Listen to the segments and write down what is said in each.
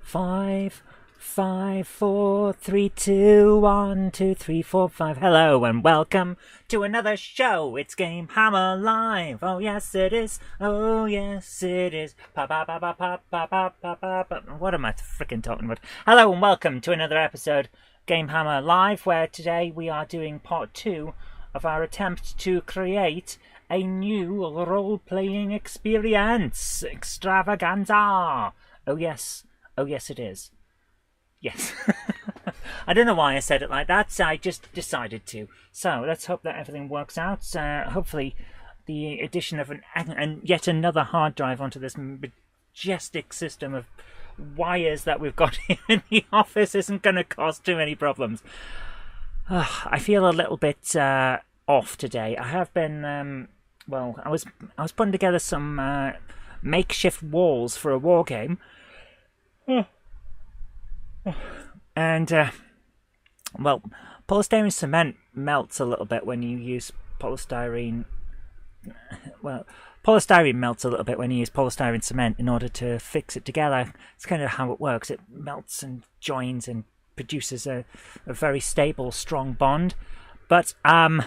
5, 5, 4, 3, 2, 1, 2, 3, 4, 5. Hello and welcome to another show. It's GameHammer Live. Oh yes it is. Oh yes it is. Pa pa pa pa pa pa pa pa pa pa. What am I freaking talking about? Hello and welcome to another episode GameHammer Live, where today we are doing part 2 of our attempt to create a new role-playing experience extravaganza. Oh yes it is. Yes. I don't know why I said it like that, I just decided to. So let's hope that everything works out. Hopefully the addition of yet another hard drive onto this majestic system of wires that we've got here in the office isn't going to cause too many problems. I feel a little bit off today. I have been, well, I was putting together some makeshift walls for a war game. And, well, polystyrene cement melts a little bit when you use polystyrene. Well, polystyrene melts a little bit when you use polystyrene cement in order to fix it together. It's kind of how it works. It melts and joins and produces a very stable, strong bond. But, ah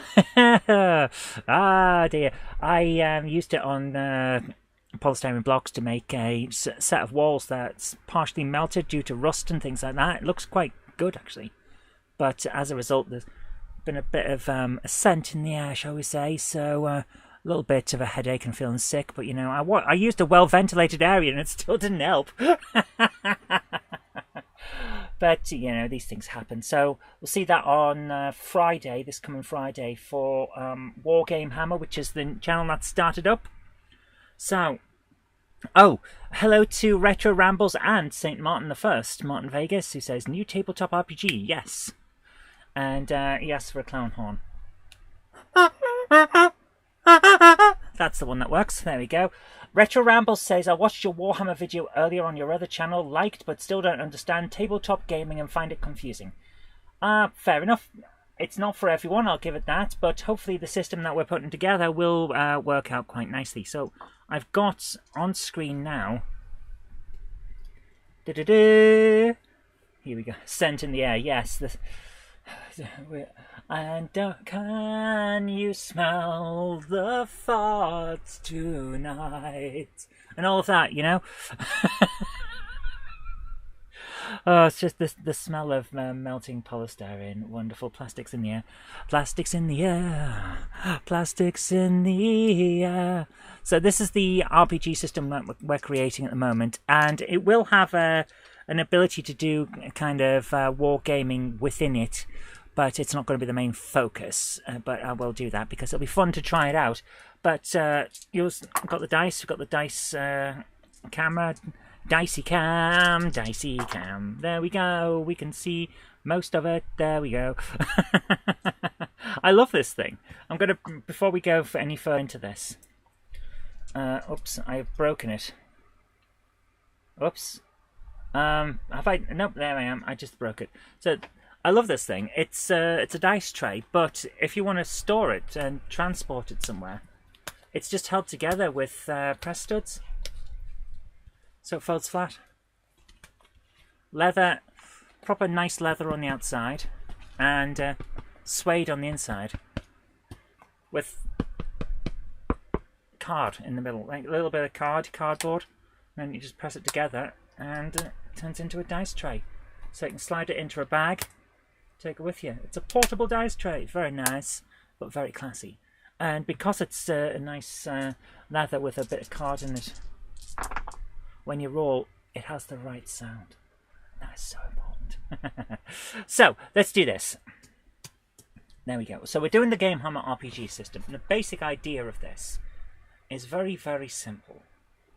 dear, I used it on polystyrene blocks to make a set of walls that's partially melted due to rust and things like that. It looks quite good, actually. But as a result, there's been a bit of a scent in the air, shall we say, so a little bit of a headache and feeling sick. But, you know, I used a well-ventilated area and it still didn't help. But, you know, these things happen. So we'll see that on Friday, this coming Friday, for War GameHammer, which is the channel that started up. So, oh, hello to Retro Rambles and St. Martin the First, Martin Vegas, who says, new tabletop RPG, yes. And he asks for a clown horn. That's the one that works, there we go. Retro Rambles says, I watched your Warhammer video earlier on your other channel, liked but still don't understand tabletop gaming and find it confusing. Fair enough. It's not for everyone, I'll give it that, but hopefully the system that we're putting together will work out quite nicely. So I've got on screen now, here we go, scent in the air, yes. And can you smell the farts tonight? And all of that, you know? Oh, it's just the smell of melting polystyrene. Wonderful. Plastics in the air. Plastics in the air. Plastics in the air. So this is the RPG system that we're creating at the moment. And it will have an ability to do kind of war gaming within it. But it's not going to be the main focus. But I will do that because it'll be fun to try it out. But you've got the dice. We've got the dice camera. Dicey cam. There we go. We can see most of it. There we go. I love this thing. I'm going to, before we go any further into this. Oops, I've broken it. Oops. Have I? Nope, there I am. I just broke it. So, I love this thing. It's a dice tray, but if you want to store it and transport it somewhere, it's just held together with press studs. So it folds flat. Leather, proper nice leather on the outside, and suede on the inside, with card in the middle, like a little bit of cardboard, and then you just press it together, and it turns into a dice tray. So you can slide it into a bag, take it with you. It's a portable dice tray, very nice, but very classy. And because it's a nice leather with a bit of card in it, when you roll, it has the right sound. That's so important. So, let's do this. There we go. So we're doing the GameHammer RPG system. And the basic idea of this is very, very simple.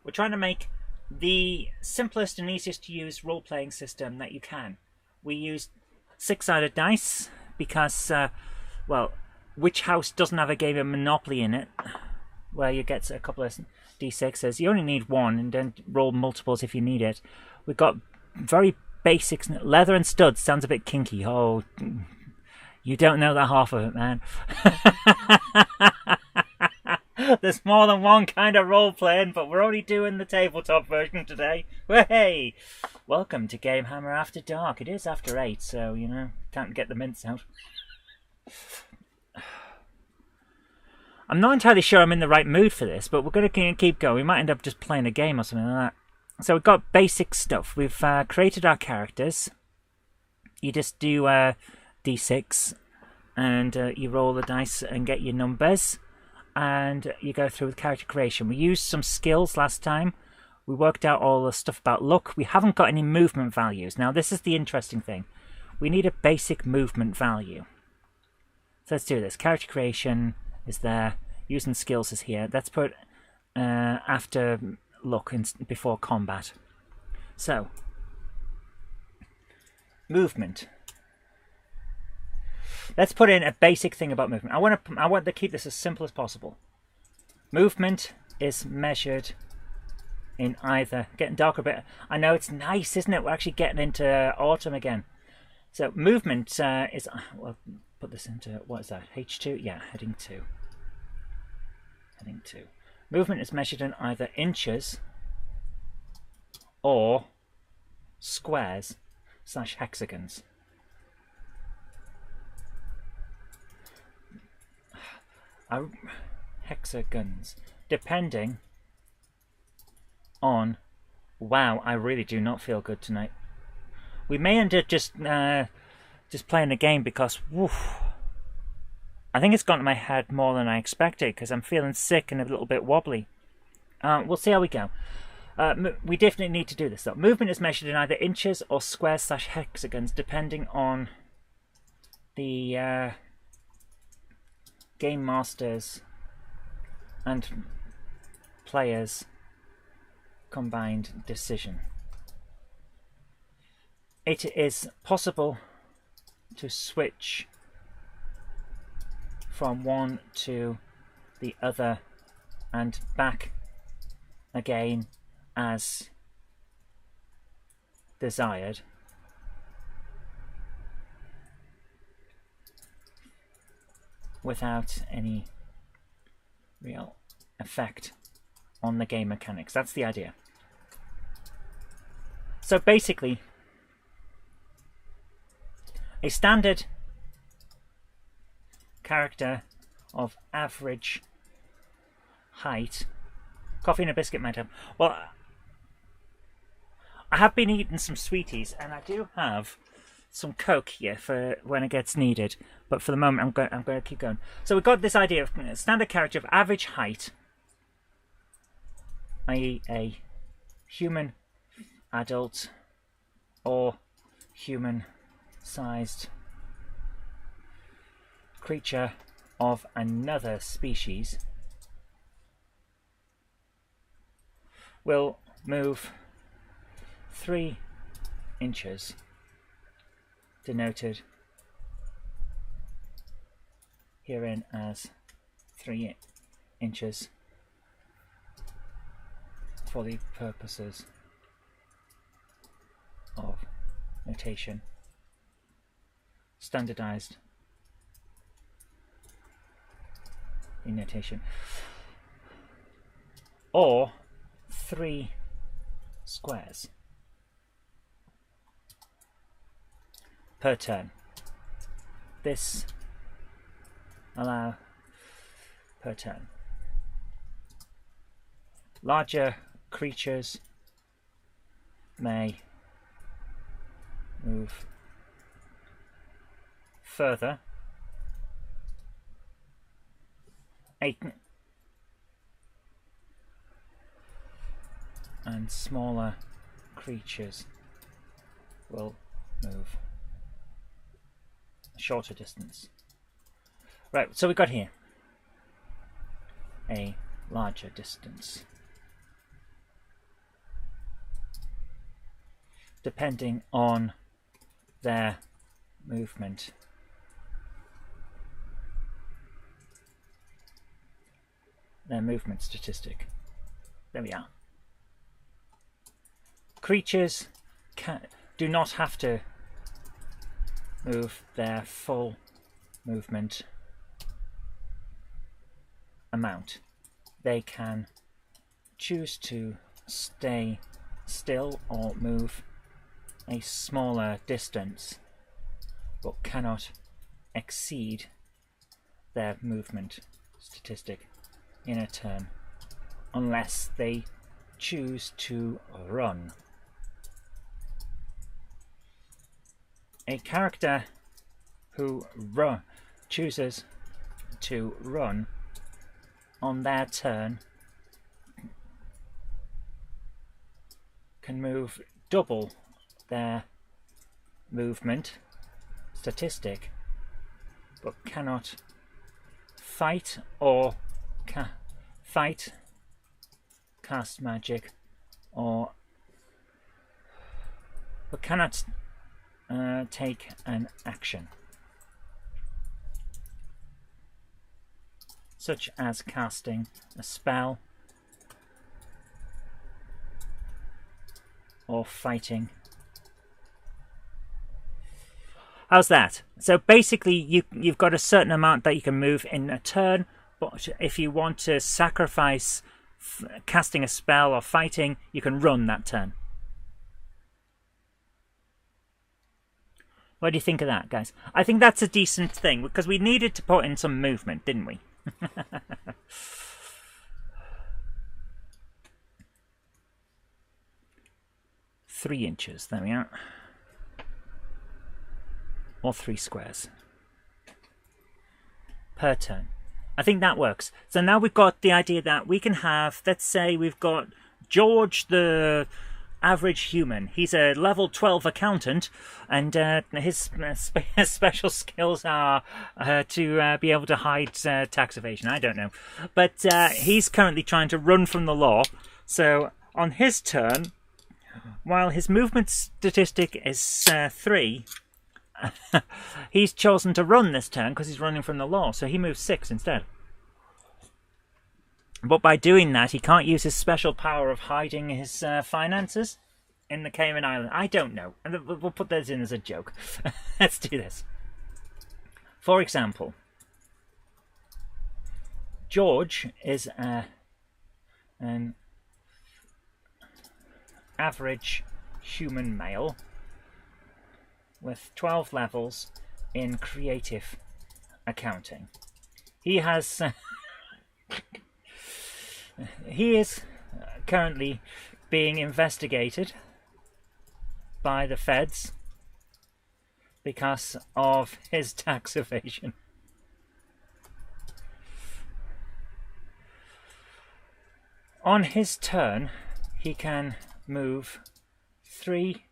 We're trying to make the simplest and easiest to use role-playing system that you can. We use 6-sided dice because, well, which house doesn't have a game of Monopoly in it? Where you get a couple of D6s. You only need one, and then roll multiples if you need it. We've got very basics. Leather and studs sounds a bit kinky. Oh, you don't know that half of it, man. There's more than one kind of role-playing, but we're only doing the tabletop version today. Hey! Welcome to GameHammer After Dark. It is after 8, so, you know, time to get the mints out. I'm not entirely sure I'm in the right mood for this, but we're going to keep going. We might end up just playing a game or something like that. So we've got basic stuff. We've created our characters. You just do D6, and you roll the dice and get your numbers. And you go through with character creation. We used some skills last time. We worked out all the stuff about luck. We haven't got any movement values. Now, this is the interesting thing. We need a basic movement value. So let's do this. Character creation is there. Using skills is here. Let's put after luck before combat. So, movement. Let's put in a basic thing about movement. I want to keep this as simple as possible. Movement is measured in either... Getting darker a bit. I know, it's nice, isn't it? We're actually getting into autumn again. So movement is... Well, put this into... What is that? H2? Yeah, heading 2. Heading 2. Movement is measured in either inches or squares / hexagons. Hexagons, depending on... Wow, I really do not feel good tonight. We may end up just playing a game because, woof, I think it's gone to my head more than I expected because I'm feeling sick and a little bit wobbly. We'll see how we go. We definitely need to do this though. Movement is measured in either inches or squares / hexagons, depending on the game masters and players' combined decision. It is possible to switch from one to the other and back again as desired. Without any real effect on the game mechanics. That's the idea. So basically, a standard character of average height. Coffee and a biscuit, madam. Well, I have been eating some sweeties, and I do have some Coke here for when it gets needed. But for the moment, I'm going to keep going. So we've got this idea of a standard character of average height, i.e. a human, adult, or human-sized creature of another species will move 3 inches, denoted herein as 3 inches for the purposes of notation, standardized in notation, or 3 squares per turn. This allow per turn. Larger creatures may move further, 8, and smaller creatures will move a shorter distance. Right, so we've got here a larger distance, depending on their movement. Their movement statistic. There we are. Creatures do not have to move their full movement amount. they can choose to stay still or move a smaller distance, but cannot exceed their movement statistic in a turn unless they choose to run. A character who chooses to run on their turn can move double their movement statistic, but cannot fight or cast magic, or but cannot take an action, such as casting a spell or fighting. How's that? So basically you've got a certain amount that you can move in a turn, but if you want to sacrifice casting a spell or fighting, you can run that turn. What do you think of that, guys? I think that's a decent thing, because we needed to put in some movement, didn't we? 3 inches, there we are. Or 3 squares per turn. I think that works. So now we've got the idea that we can have, let's say we've got George, the average human. He's a level 12 accountant, and his special skills are to be able to hide tax evasion. I don't know. But he's currently trying to run from the law. So on his turn, while his movement statistic is 3, he's chosen to run this turn because he's running from the law, so he moves 6 instead. But by doing that, he can't use his special power of hiding his finances in the Cayman Island. I don't know. We'll put those in as a joke. Let's do this. For example, George is an average human male with 12 levels in creative accounting. He has he is currently being investigated by the feds because of his tax evasion. On his turn, he can move 3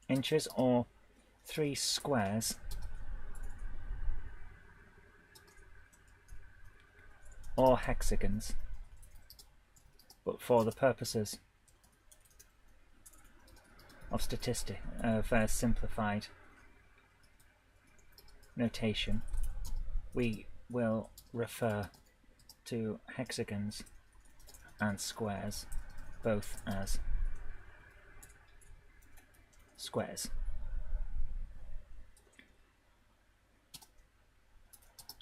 inches or 3 squares or hexagons, but for the purposes of simplified notation, we will refer to hexagons and squares both as squares.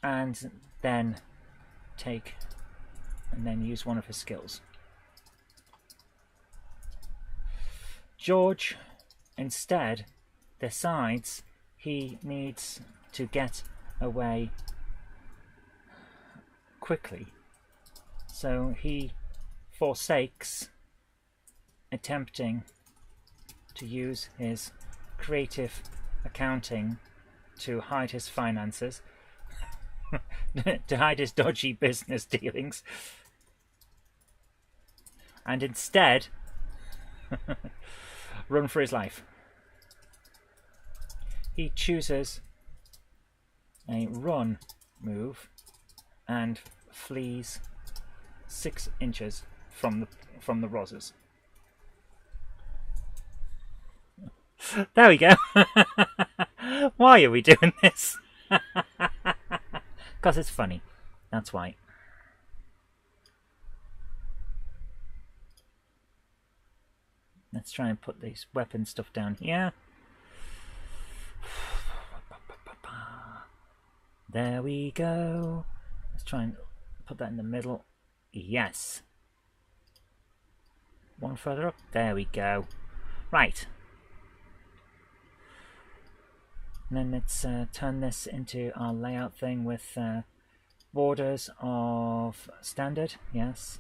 And then use one of his skills. George instead decides he needs to get away quickly, so he forsakes attempting to use his creative accounting to hide his finances, to hide his dodgy business dealings, and instead run for his life. He chooses a run move and flees 6 inches from the roses. There we go. Why are we doing this? Because it's funny. That's why. Let's try and put these weapon stuff down here. There we go. Let's try and put that in the middle. Yes. One further up. There we go. Right. And then let's turn this into our layout thing with borders of standard. Yes.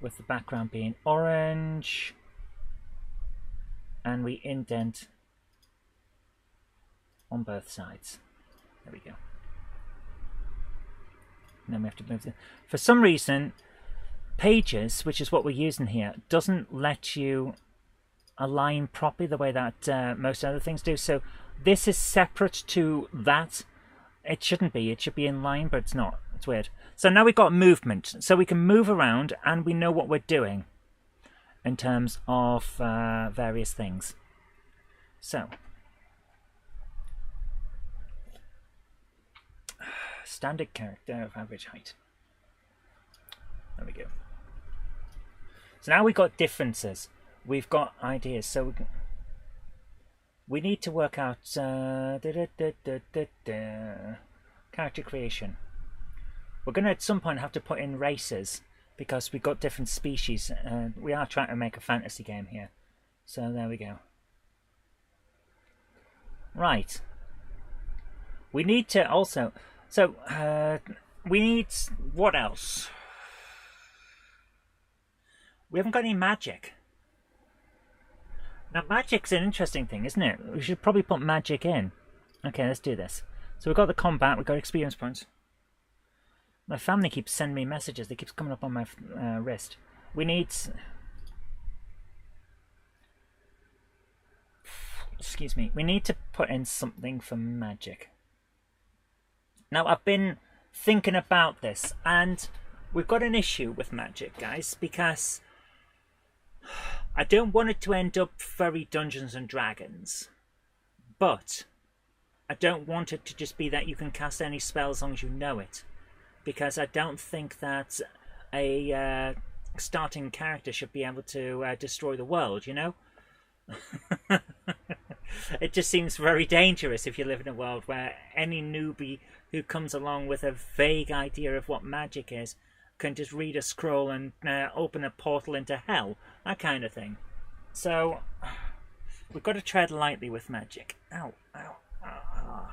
With the background being orange. And we indent on both sides. There we go. And then we have to move the... For some reason, Pages, which is what we're using here, doesn't let you align properly the way that most other things do. So this is separate to that. It shouldn't be. It should be in line, but it's not. It's weird. So now we've got movement. So we can move around and we know what we're doing in terms of various things. So standard character of average height. There we go. So now we've got differences. We've got ideas. So we need to work out character creation. We're going to at some point have to put in races because we've got different species. We are trying to make a fantasy game here. So there we go. Right. We need to also... So, we need... What else? We haven't got any magic. Now, magic's an interesting thing, isn't it? We should probably put magic in. Okay, let's do this. So we've got the combat, we've got experience points. My family keeps sending me messages. They keep coming up on my wrist. We need... Excuse me. We need to put in something for magic. Now, I've been thinking about this, and we've got an issue with magic, guys, because I don't want it to end up very Dungeons and Dragons, but I don't want it to just be that you can cast any spell as long as you know it, because I don't think that a starting character should be able to destroy the world, you know? It just seems very dangerous if you live in a world where any newbie who comes along with a vague idea of what magic is can just read a scroll and open a portal into hell, that kind of thing. So we've got to tread lightly with magic. Ow, ow, ow, ow.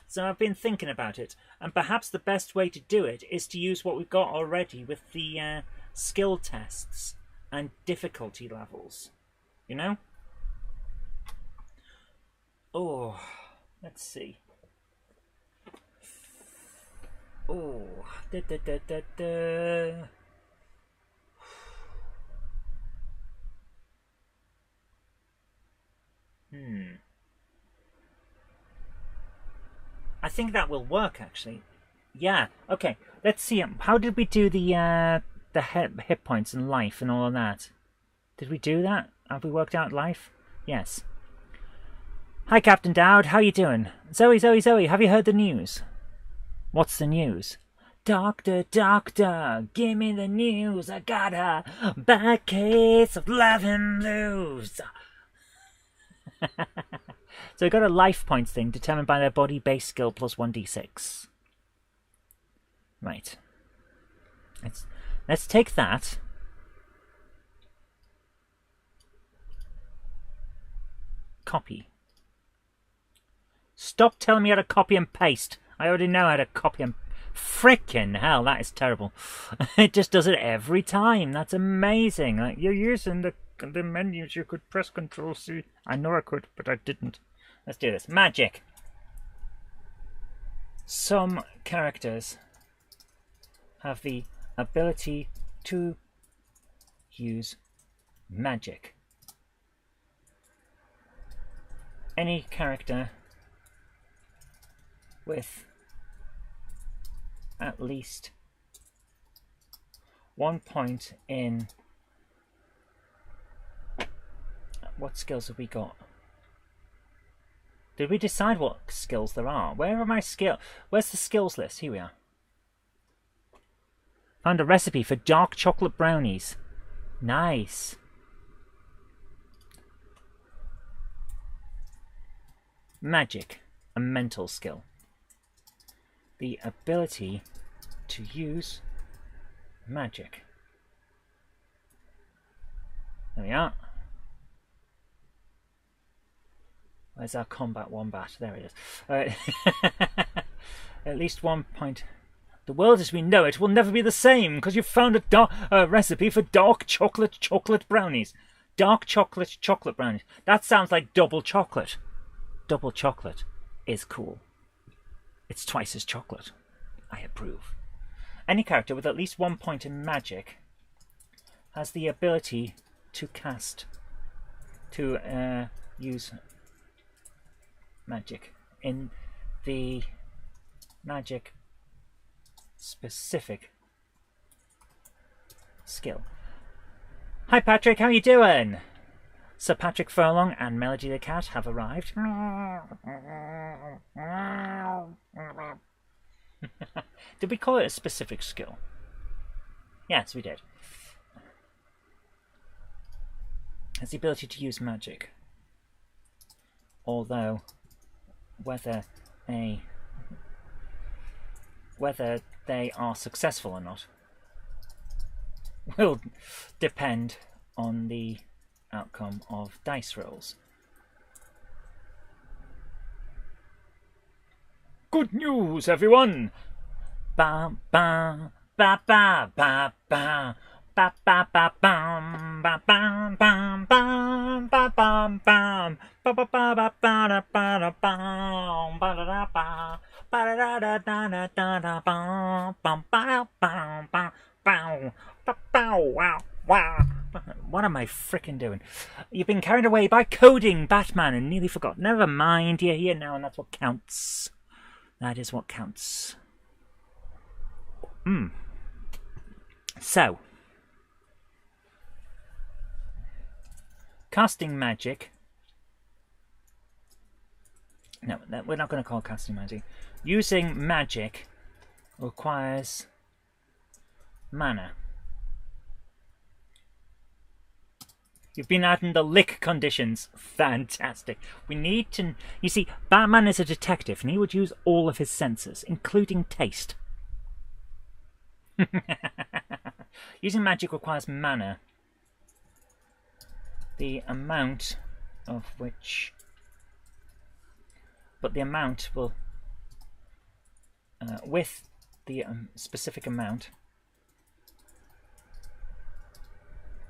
So I've been thinking about it, and perhaps the best way to do it is to use what we've got already with the skill tests and difficulty levels, you know? Oh, let's see. Oh, da da da da da. I think that will work, actually. Yeah. Okay. Let's see. How did we do the hit points and life and all of that? Did we do that? Have we worked out life? Yes. Hi, Captain Dowd. How you doing? Zoe, have you heard the news? What's the news? Doctor, doctor, give me the news. I got a bad case of loving blues. So we got a life points thing determined by their body base skill plus 1d6. Right. Let's take that. Copy. Stop telling me how to copy and paste. I already know how to copy and... Frickin' hell, that is terrible. It just does it every time. That's amazing. Like, you're using the menus. You could press Control-C. I know I could, but I didn't. Let's do this. Magic. Some characters have the ability to use magic. Any character with at least 1 point in... What skills have we got? Did we decide what skills there are? Where are my skills? Where's the skills list? Here we are. Found a recipe for dark chocolate brownies. Nice. Magic, a mental skill. The ability to use magic. There we are. Where's our combat wombat? There it is. At least 1 point. The world as we know it will never be the same because you've found a recipe for dark chocolate brownies. Dark chocolate brownies. That sounds like double chocolate. Double chocolate is cool. It's twice as chocolate. I approve. Any character with at least 1 point in magic has the ability to use magic in the magic specific skill. Hi Patrick, how you doing? Sir Patrick Furlong and Melody the cat have arrived. Did we call it a specific skill? Yes, we did. Has the ability to use magic. Although whether they are successful or not will depend on the outcome of dice rolls. Good news, everyone! Ba ba ba ba ba ba. Ba ba ba bam ba bam bam bam ba bam bam ba ba ba ba ba ba da bam ba da da ba ba da da da da da da bam bam ba bam bam bam ba bow wow wow. What am I frickin' doing? You've been carried away by coding, Batman, and nearly forgot. Never mind, you're here now, and that's what counts. That is what counts. So. Casting magic. No, we're not going to call it casting magic. Using magic requires mana. You've been adding the lick conditions. Fantastic. We need to... You see, Batman is a detective and he would use all of his senses, including taste. Using magic requires mana. The amount of which... But the amount will... with the specific amount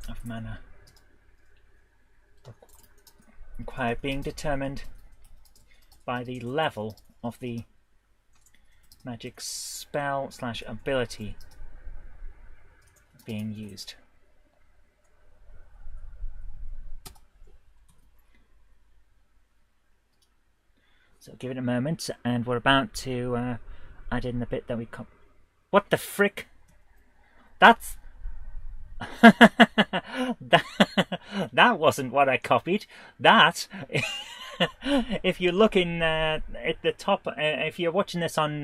of mana required being determined by the level of the magic spell / ability being used. So give it a moment, and we're about to add in the bit that we What the frick? That's... that wasn't what I copied. That... if you're looking at the top, if you're watching this on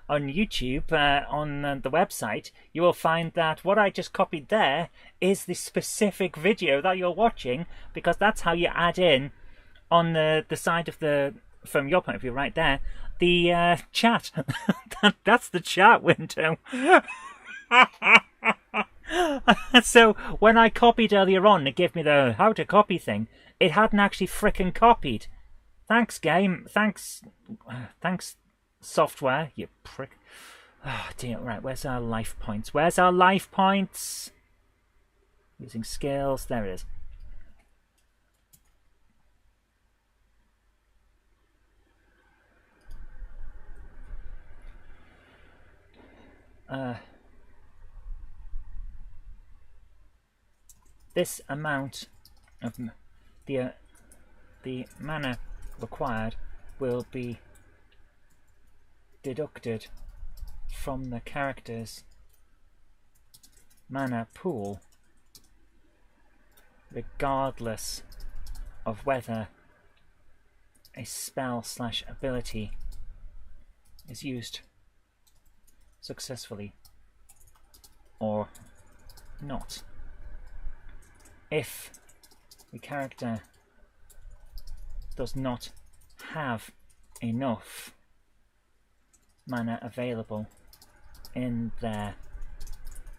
YouTube, on the website, you will find that what I just copied there is the specific video that you're watching, because that's how you add in on the side of the... From your point of view, right there, the chat. That's the chat window. So when I copied earlier on, it gave me the how to copy thing. It hadn't actually frickin' copied. Thanks, game. Thanks, software. You prick. Oh dear. Right, where's our life points? Where's our life points? Using skills. There it is. This amount of the mana required will be deducted from the character's mana pool, regardless of whether a spell / ability is used successfully or not. If the character does not have enough mana available in their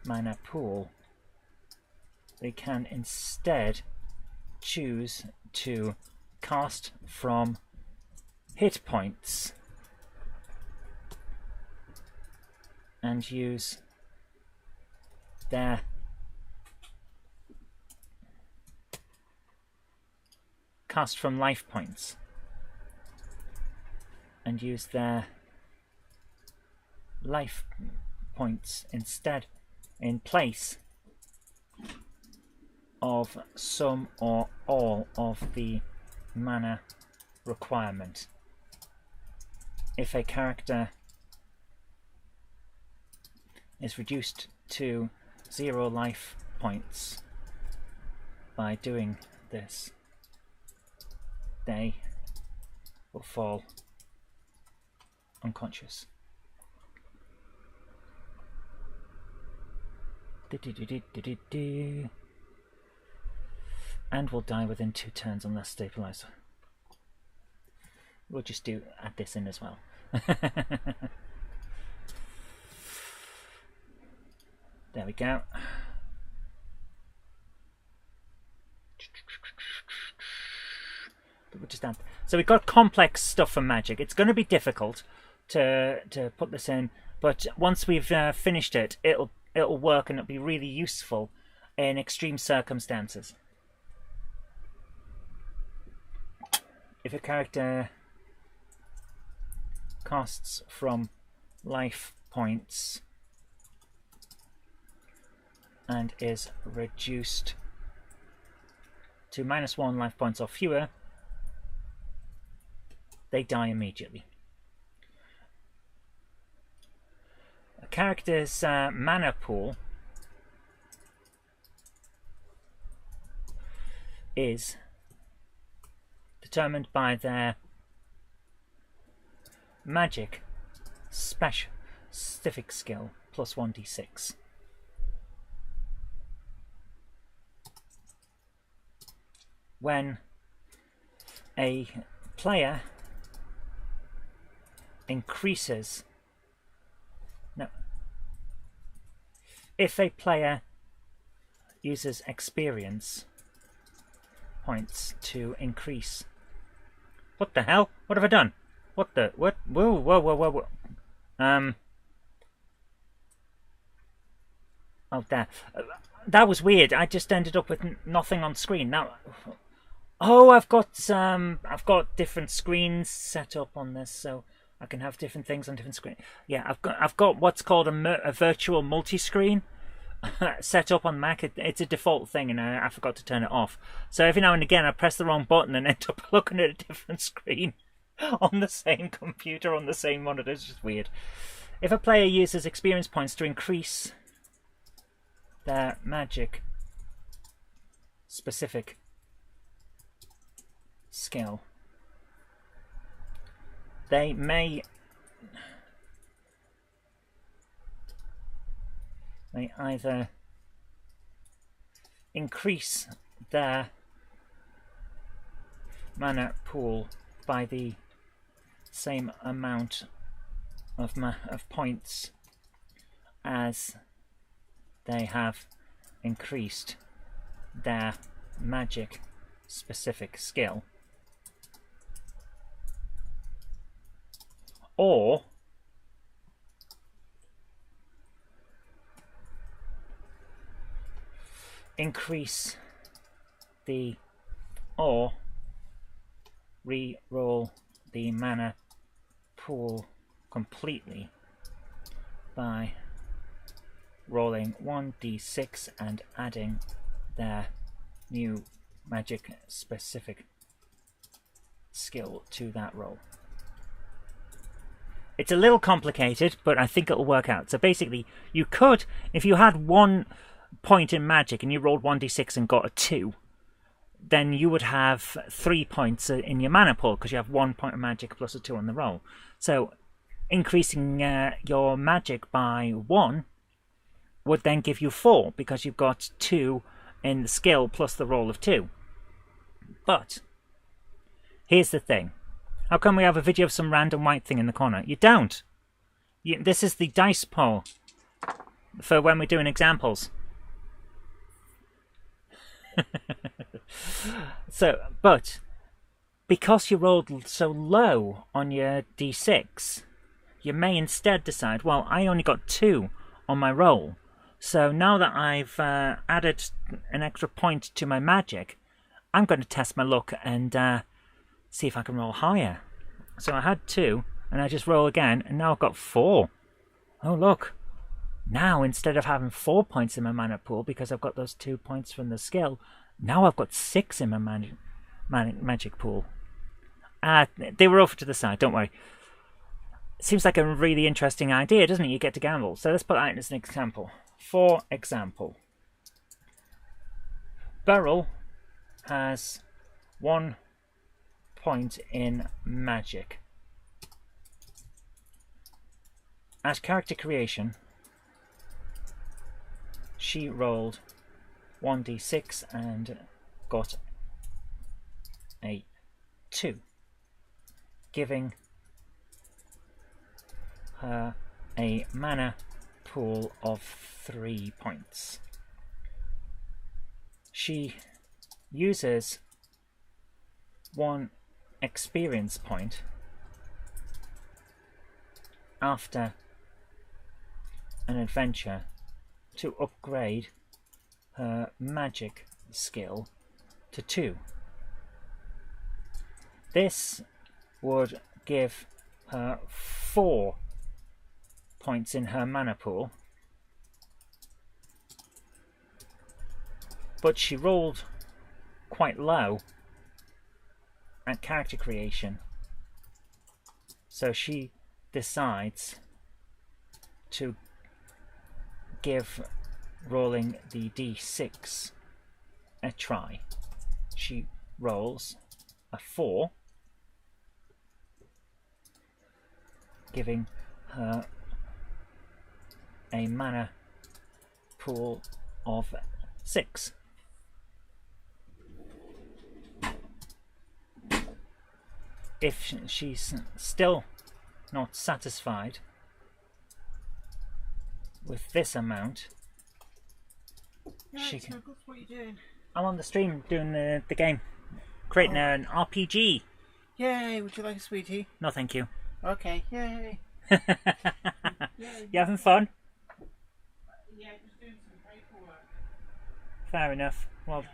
mana pool, they can instead choose to cast from hit points and use their cast from life points and use their life points instead in place of some or all of the mana requirement. If a character is reduced to 0 life points by doing this, they will fall unconscious. And will die within 2 turns unless stabilized. We'll just add this in as well. There we go. We'll just add. So we've got complex stuff for magic. It's going to be difficult to put this in, but once we've finished it, it'll work and it'll be really useful in extreme circumstances. If a character casts from life points and is reduced to -1 life points or fewer, they die immediately. A character's mana pool is determined by their magic specific skill plus 1d6. When a player increases, no, if a player uses experience points to increase, what the hell? What have I done? What the, what? Whoa, whoa, whoa, whoa, whoa. Oh, there. That was weird. I just ended up with nothing on screen. Now, oh, I've got different screens set up on this, so I can have different things on different screens. Yeah, I've got what's called a virtual multi-screen set up on Mac. It's a default thing, and I forgot to turn it off. So every now and again, I press the wrong button and end up looking at a different screen on the same computer, on the same monitor. It's just weird. If a player uses experience points to increase their magic specific skill, they may either increase their mana pool by the same amount of points as they have increased their magic specific skill, or increase the, or re-roll the mana pool completely by rolling 1d6 and adding their new magic specific skill to that roll. It's a little complicated, but I think it'll work out. So basically, you could, if you had 1 point in magic and you rolled 1d6 and got a 2, then you would have 3 points in your mana pool because you have 1 point of magic plus a 2 on the roll. So increasing your magic by 1 would then give you 4 because you've got 2 in the skill plus the roll of 2. But here's the thing. How come we have a video of some random white thing in the corner? You don't. This is the dice pool. for when we're doing examples. But because you rolled so low on your d6, you may instead decide, well, I only got 2 on my roll. So now that I've added an extra point to my magic, I'm going to test my luck and see if I can roll higher. So I had 2, and I just roll again, and now I've got 4. Oh, look. Now, instead of having 4 points in my mana pool, because I've got those 2 points from the skill, now I've got 6 in my magic pool. They were over to the side, don't worry. Seems like a really interesting idea, doesn't it? You get to gamble. So let's put that in as an example. For example, Beryl has 1 point in magic. As character creation, she rolled 1d6 and got a 2, giving her a mana pool of 3 points. She uses 1 experience point after an adventure to upgrade her magic skill to 2. This would give her 4 points in her mana pool, but she rolled quite low at character creation, so she decides to give rolling the d6 a try. She rolls a 4, giving her a mana pool of 6. If she's still not satisfied with this amount, she can... What are you doing? I'm on the stream doing the game, creating an RPG. Yay! Would you like a sweetie? No, thank you. Okay. Yay! You having fun? Yeah, just doing some paperwork. Fair enough. Well,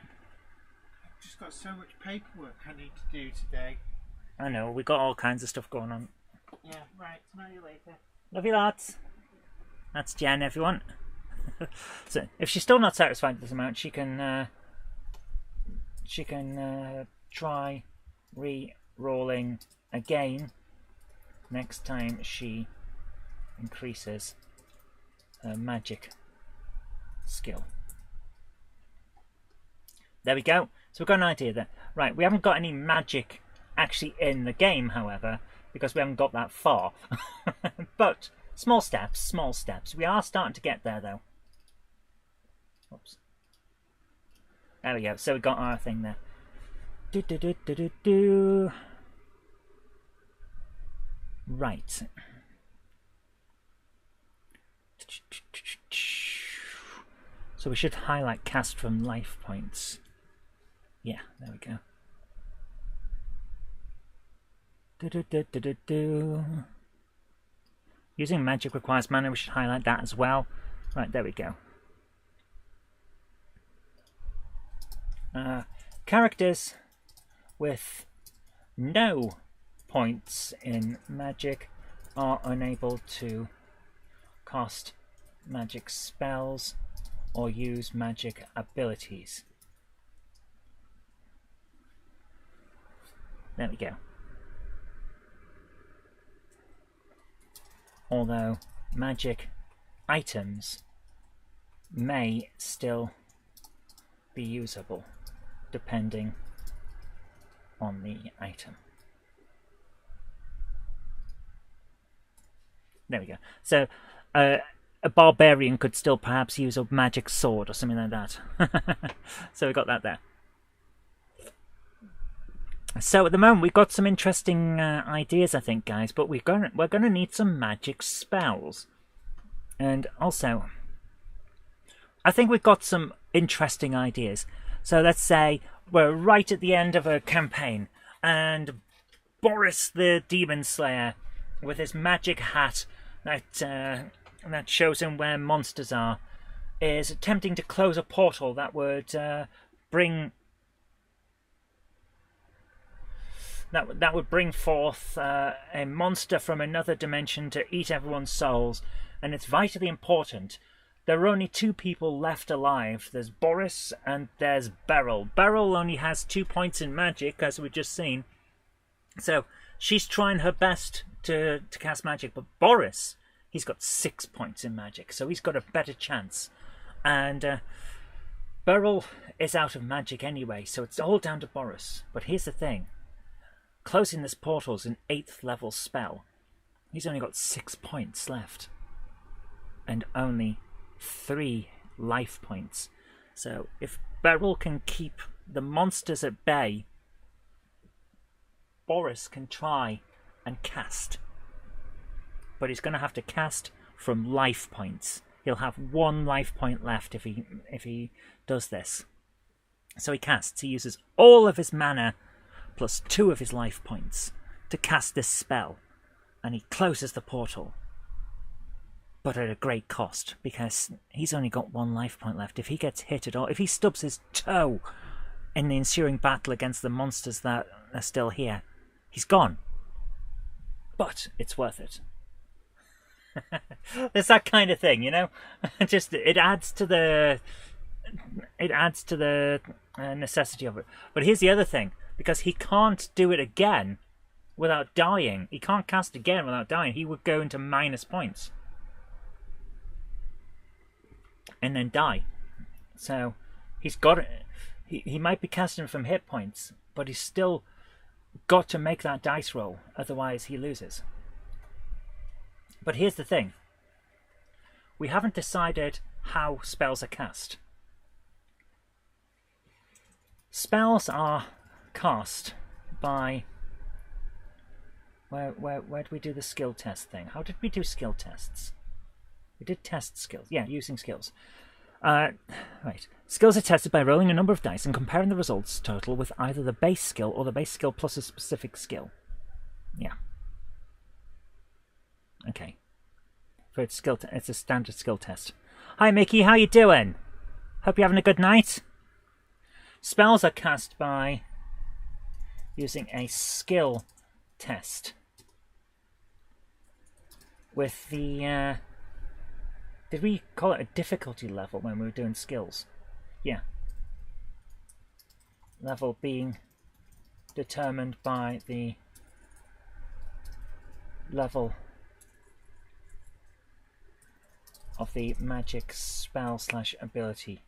I've just got so much paperwork I need to do today. I know, we got all kinds of stuff going on. Yeah, right. Smell you later. Love you lots. That's Jen, everyone. So, if she's still not satisfied with this amount, she can try re-rolling again next time she increases her magic skill. There we go. So we've got an idea there. Right, we haven't got any magic actually in the game, however, because we haven't got that far. But small steps, small steps. We are starting to get there, though. Oops. There we go. So we got our thing there. Do do do do do do. Right. So we should highlight cast from life points. Yeah, there we go. Do do do do do do. Using magic requires mana. We should highlight that as well. Right, there we go. Characters with no points in magic are unable to cast magic spells or use magic abilities. There we go. Although magic items may still be usable depending on the item. There we go. So a barbarian could still perhaps use a magic sword or something like that. So we got that there. So at the moment we've got some interesting ideas, I think, guys, but we're gonna need some magic spells, and also I think we've got some interesting ideas. So let's say we're right at the end of a campaign, and Boris the Demon Slayer, with his magic hat that shows him where monsters are, is attempting to close a portal that would bring forth a monster from another dimension to eat everyone's souls, and it's vitally important. There are only two people left alive. There's Boris and there's Beryl. Beryl only has 2 points in magic, as we've just seen, so she's trying her best to cast magic, but Boris, he's got 6 points in magic, so he's got a better chance. And Beryl is out of magic anyway, so it's all down to Boris. But here's the thing. Closing this portal is an 8th level spell. He's only got 6 points left. And only 3 life points. So if Beryl can keep the monsters at bay, Boris can try and cast. But he's going to have to cast from life points. He'll have 1 life point left if he does this. So he casts. He uses all of his mana plus 2 of his life points to cast this spell. And he closes the portal. But at a great cost, because he's only got 1 life point left. If he gets hit at all, if he stubs his toe in the ensuing battle against the monsters that are still here, he's gone. But it's worth it. It's that kind of thing, you know. Just it adds to the necessity of it. But here's the other thing, because he can't do it again without dying. He can't cast again without dying. He would go into minus points and then die. So he's got it. He might be casting from hit points, but he's still got to make that dice roll, otherwise he loses. But here's the thing. We haven't decided how spells are cast. Spells are cast by... Where do we do the skill test thing? How did we do skill tests? We did test skills. Yeah, using skills. Right. Skills are tested by rolling a number of dice and comparing the results total with either the base skill or the base skill plus a specific skill. Yeah. Okay. For its skill, it's a standard skill test. Hi Mickey, how you doing? Hope you're having a good night. Spells are cast by using a skill test with the did we call it a difficulty level when we were doing skills? Yeah. Level being determined by the level of the magic spell / ability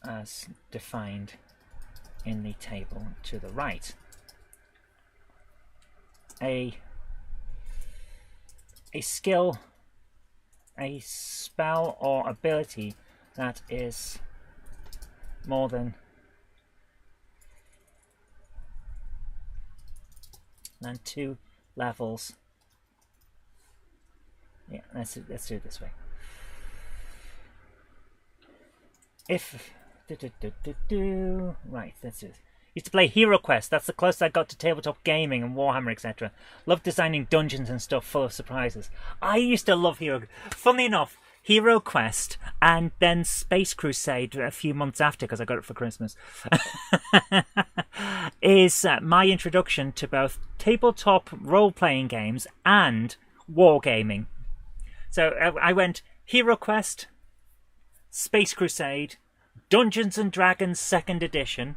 as defined in the table to the right. A skill, a spell or ability that is more than 2 levels. Yeah, let's do it this way. If right, let's do it. Used to play Hero Quest. That's the closest I got to tabletop gaming and Warhammer, etc. Love designing dungeons and stuff full of surprises. I used to love Hero. Funnily enough, Hero Quest and then Space Crusade a few months after, because I got it for Christmas, is my introduction to both tabletop role-playing games and wargaming. So I went Hero Quest, Space Crusade, Dungeons and Dragons 2nd edition,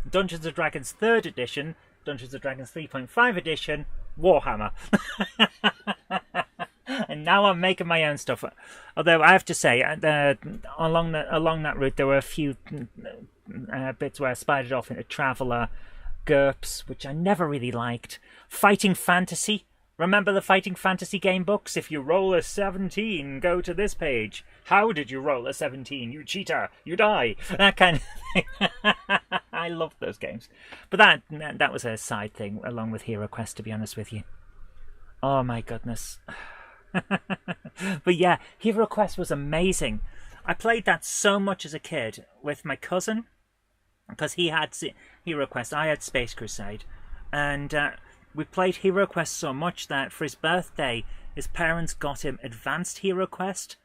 Dungeons and Dragons 3rd edition, Dungeons and Dragons 3.5 edition, Warhammer. And now I'm making my own stuff. Although I have to say, along that route, there were a few bits where I spidered off into Traveller, GURPS, which I never really liked. Fighting Fantasy. Remember the Fighting Fantasy game books? If you roll a 17, go to this page. How did you roll a 17? You cheater! You die! That kind of thing. I loved those games. But that was a side thing, along with Hero Quest, to be honest with you. Oh my goodness. But yeah, Hero Quest was amazing. I played that so much as a kid with my cousin because he had Hero Quest, I had Space Crusade, and we played Hero Quest so much that for his birthday, his parents got him Advanced Hero Quest,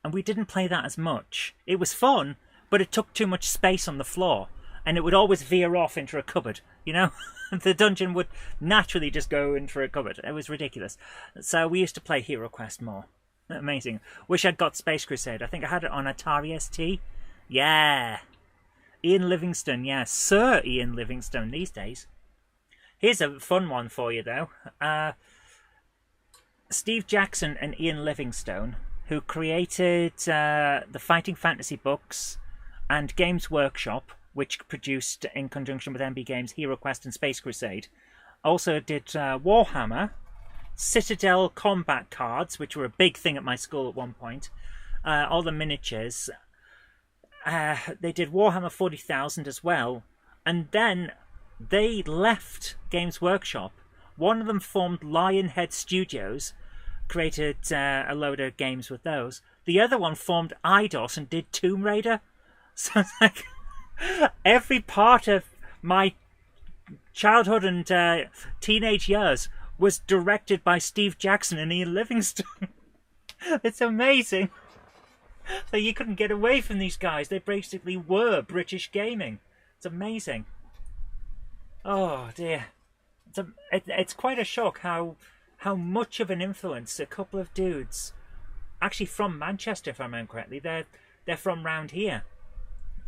and we didn't play that as much. It was fun, but it took too much space on the floor, and it would always veer off into a cupboard, you know? The dungeon would naturally just go into a cupboard. It was ridiculous. So we used to play Hero Quest more. Amazing. Wish I'd got Space Crusade. I think I had it on Atari ST. Yeah. Ian Livingstone, yeah. Sir Ian Livingstone these days. Here's a fun one for you, though. Steve Jackson and Ian Livingstone, who created the Fighting Fantasy books and Games Workshop, which produced, in conjunction with MB Games, Hero Quest and Space Crusade, also did Warhammer, Citadel combat cards, which were a big thing at my school at one point, all the miniatures. They did Warhammer 40,000 as well, and then they left Games Workshop. One of them formed Lionhead Studios, created a load of games with those. The other one formed Eidos and did Tomb Raider. So it's like every part of my childhood and teenage years was directed by Steve Jackson and Ian Livingstone. It's amazing. So you couldn't get away from these guys. They basically were British gaming. It's amazing. Oh dear. It's quite a shock how much of an influence a couple of dudes, actually from Manchester if I remember correctly, they're from round here.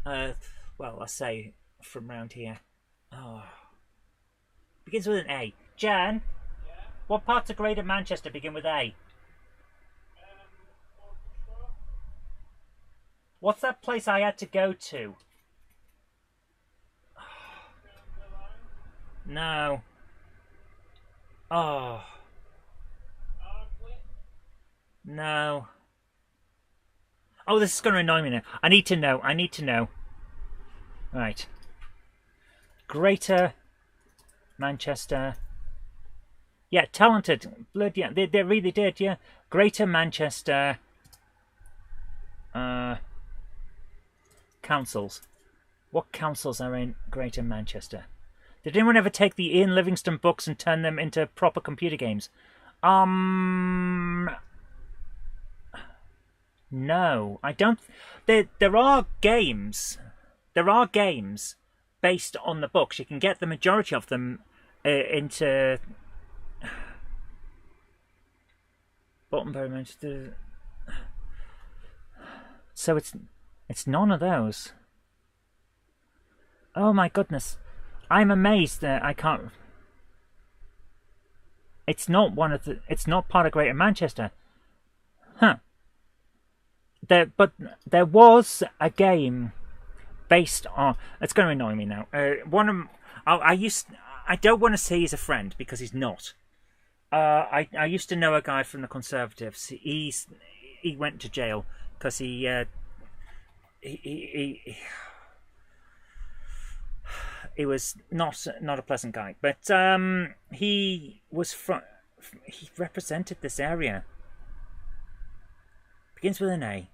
Well, I say from round here. Oh. Begins with an A. Jan? Yeah? What parts of Greater Manchester begin with A? What's that place I had to go to? No. Oh. No. Oh, this is going to annoy me now. I need to know. Right. Greater Manchester. Yeah, talented. Blood, yeah, they really did, yeah. Greater Manchester councils. What councils are in Greater Manchester? Did anyone ever take the Ian Livingstone books and turn them into proper computer games? No, I don't. There are games. There are games based on the books. You can get the majority of them into Bottenbury Manchester. So it's none of those. Oh my goodness. I'm amazed that I can't. It's not one of the. It's not part of Greater Manchester. Huh. But there was a game based on. It's going to annoy me now. One of I don't want to say he's a friend because he's not. I used to know a guy from the Conservatives. He went to jail because he was not a pleasant guy. But he represented this area. Begins with an A.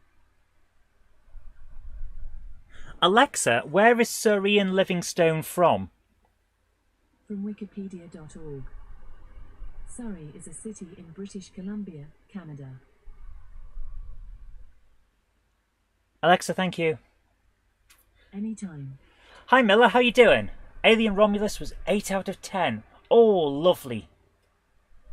Alexa, where is Sir Ian Livingstone from? From wikipedia.org. Surrey is a city in British Columbia, Canada. Alexa, thank you. Anytime. Hi Miller, how you doing? Alien Romulus was 8 out of 10. Oh, lovely.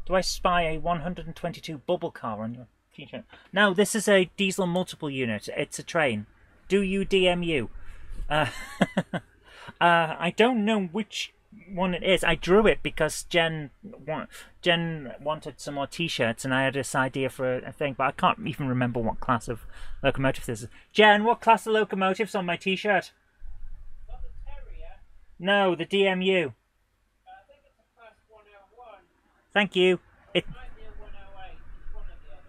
Do I spy a 122 bubble car on your t-shirt? No, this is a diesel multiple unit. It's a train. Do you DMU? I don't know which one it is. I drew it because Jen wanted some more t-shirts and I had this idea for a thing, but I can't even remember what class of locomotive this is. Jen, what class of locomotive's on my t-shirt? Not the Terrier. No, the DMU. I think it's a class 101. Thank you. It might be a 108. It's one or the other.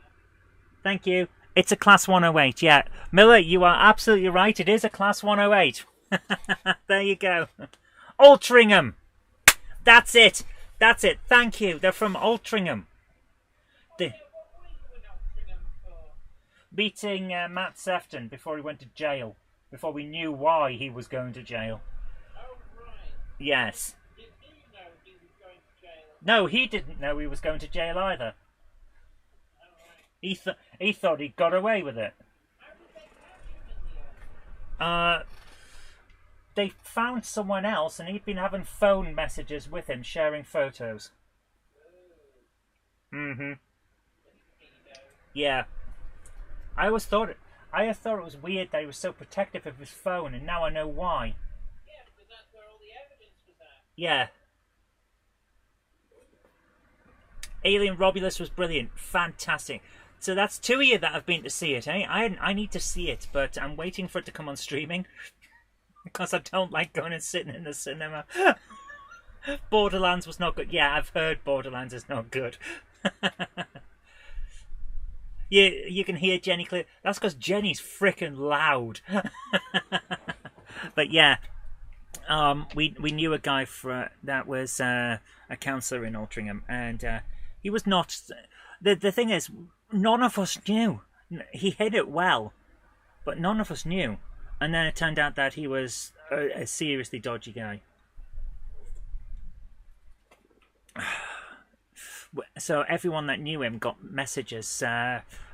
Thank you. It's a class 108, yeah. Miller, you are absolutely right. It is a class 108. There you go. Altrincham. That's it. That's it. Thank you. They're from Altrincham. Meeting Matt Sefton before he went to jail. Before we knew why he was going to jail. Oh, right. Yes. Did he know he was going to jail? No, he didn't know he was going to jail either. Oh, right. He thought he got away with it. How did they catch him in the end? They found someone else, and he'd been having phone messages with him, sharing photos. Mm-hmm. Yeah. I always thought it was weird that he was so protective of his phone, and now I know why. Yeah, because that's where all the evidence was at. Yeah. Alien Romulus was brilliant. Fantastic. So that's 2 of you that have been to see it, eh? I need to see it, but I'm waiting for it to come on streaming. Because I don't like going and sitting in the cinema. Borderlands was not good. Yeah, I've heard Borderlands is not good. You can hear Jenny clear. That's because Jenny's freaking loud. But yeah, we knew a guy that was a counsellor in Altrincham, and he was not. The thing is, none of us knew. He hid it well, but none of us knew. And then it turned out that he was a seriously dodgy guy. So everyone that knew him got messages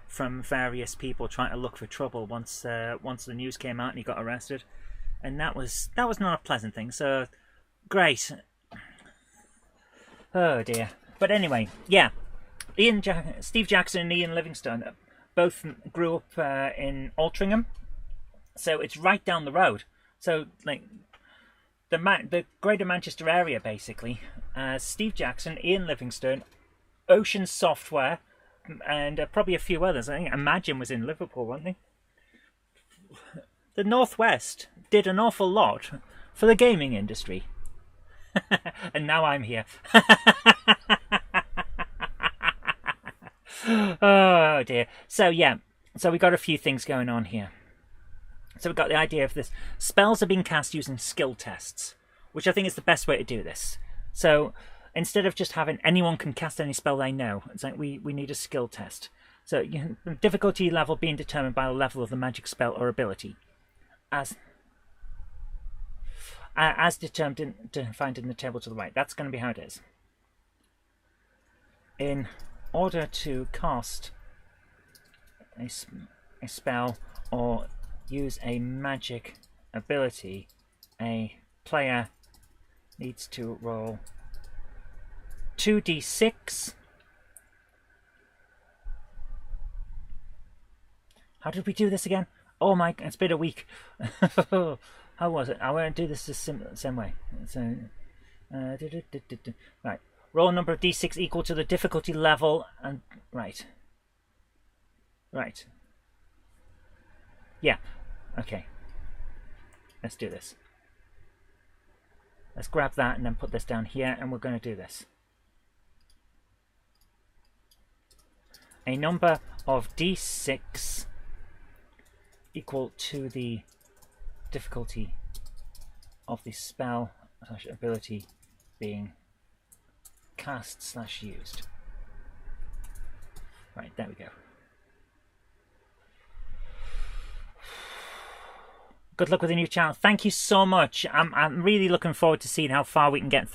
from various people trying to look for trouble once the news came out and he got arrested, and that was not a pleasant thing. So great. Oh dear. But anyway, yeah, Steve Jackson and Ian Livingstone both grew up in Altrincham. So it's right down the road. So like the Greater Manchester area, basically. Steve Jackson, Ian Livingstone, Ocean Software, and probably a few others. I think Imagine was in Liverpool, weren't they? The Northwest did an awful lot for the gaming industry. And now I'm here. Oh dear. So yeah, so we got a few things going on here. So we've got the idea of this. Spells are being cast using skill tests, which I think is the best way to do this. So instead of just having anyone can cast any spell they know, it's like we need a skill test. So the difficulty level being determined by the level of the magic spell or ability, as defined in the table to the right. That's going to be how it is. In order to cast a spell or use a magic ability, a player needs to roll 2d6. How did we do this again? Oh my, it's been a week. How was it? I won't do this the same way. So, right. Roll number of d6 equal to the difficulty level, and right. Yeah. Okay. Let's do this. Let's grab that and then put this down here, and we're going to do this. A number of d6 equal to the difficulty of the spell / ability being cast / used. Right, there we go. Good luck with the new channel. Thank you so much. I'm really looking forward to seeing how far we can get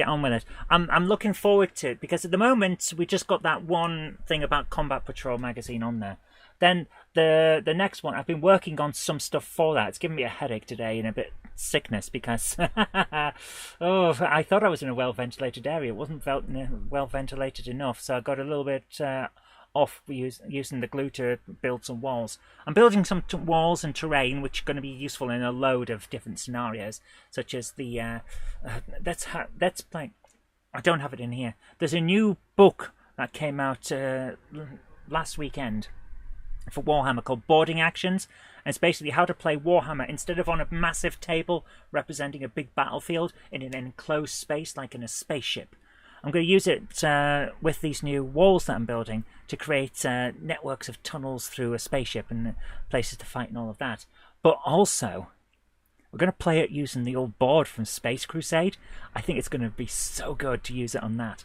on with it. I'm looking forward to it because at the moment we just got that one thing about Combat Patrol magazine on there. Then the next one, I've been working on some stuff for that. It's giving me a headache today and a bit sickness because oh, I thought I was in a well ventilated area. It wasn't well ventilated enough, so I got a little bit off using the glue to build some walls. I'm building some walls and terrain which are going to be useful in a load of different scenarios, such as the let's play. I don't have it in here. There's a new book that came out last weekend for Warhammer called Boarding Actions, and it's basically how to play Warhammer instead of on a massive table representing a big battlefield in an enclosed space like in a spaceship. I'm going to use it with these new walls that I'm building to create networks of tunnels through a spaceship and places to fight and all of that. But also, we're going to play it using the old board from Space Crusade. I think it's going to be so good to use it on that.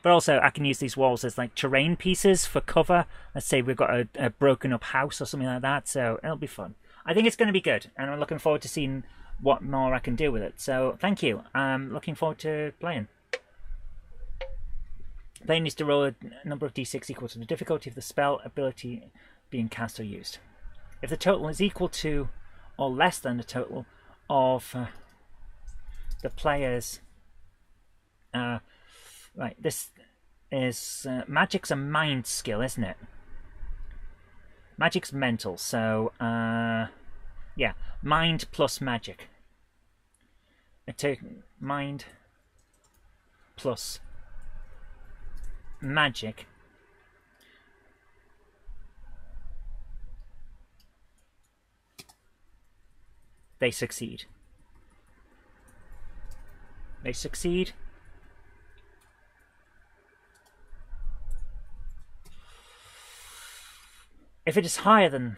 But also, I can use these walls as like terrain pieces for cover. Let's say we've got a broken up house or something like that, so it'll be fun. I think it's going to be good, and I'm looking forward to seeing what more I can do with it. So thank you. I'm looking forward to playing. Player needs to roll a number of d6 equal to the difficulty of the spell ability being cast or used. If the total is equal to or less than the total of the player's... right, this is... magic's a mind skill, isn't it? Magic's mental, so... yeah, mind plus magic. I take mind plus magic. They succeed. They succeed. If it is higher than...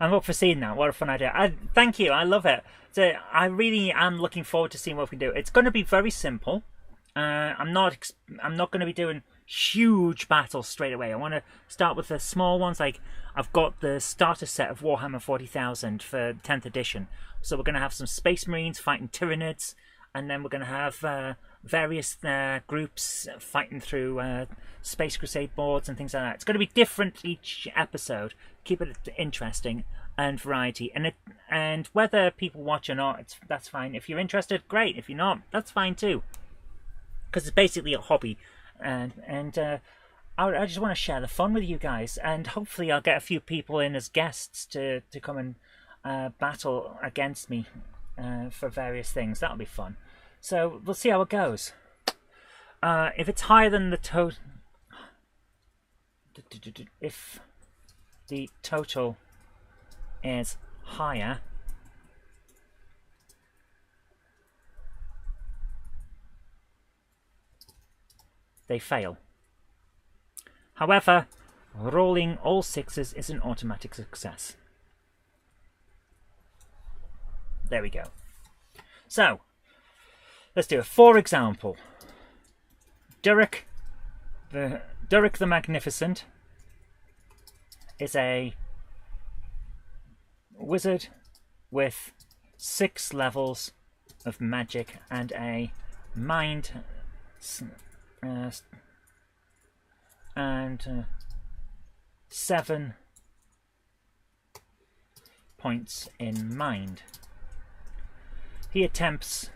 I'm up for seeing that. What a fun idea. Thank you. I love it. So I really am looking forward to seeing what we can do. It's going to be very simple. I'm not going to be doing huge battles straight away. I want to start with the small ones. Like, I've got the starter set of Warhammer 40,000 for 10th edition. So we're going to have some Space Marines fighting Tyranids, and then we're going to have various groups fighting through Space Crusade boards and things like that. It's going to be different each episode. Keep it interesting and variety. And whether people watch or not, that's fine. If you're interested, great. If you're not, that's fine too. Because it's basically a hobby, and I just want to share the fun with you guys, and hopefully I'll get a few people in as guests to come and battle against me for various things. That'll be fun. So we'll see how it goes. If it's higher than the total, if the total is higher, they fail. However, rolling all sixes is an automatic success. There we go. So, let's do it. For example, Durek the Magnificent is a wizard with 6 levels of magic and a mind and 7 points in mind. He attempts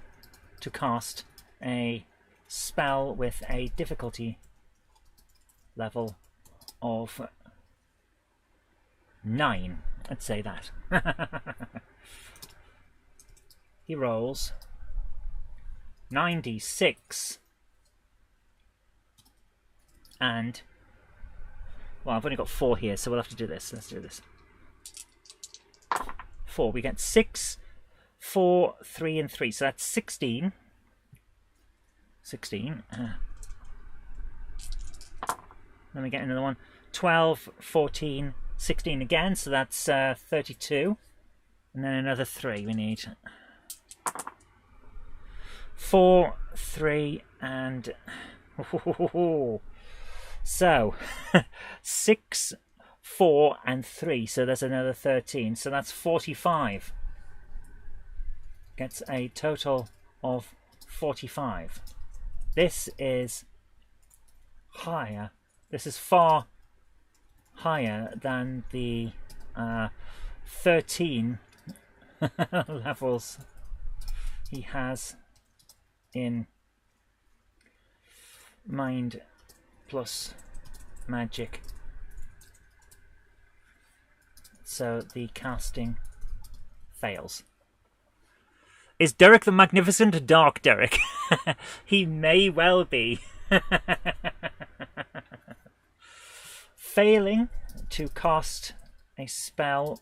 to cast a spell with a difficulty level of 9. I'd say that. He rolls 9d6 and, well, I've only got 4 here, so we'll have to do this. Let's do this. 4. We get 6, 4, 3, and 3. So that's 16. 16. Then we get another one. 12, 14, 16 again. So that's 32. And then another 3 we need. 4, 3, and... So, 6, 4, and 3. So there's another 13. So that's 45. Gets a total of 45. This is higher. This is far higher than the 13 levels he has in mind plus magic. So the casting fails. Is Derek the Magnificent a dark Derek? He may well be. Failing to cast a spell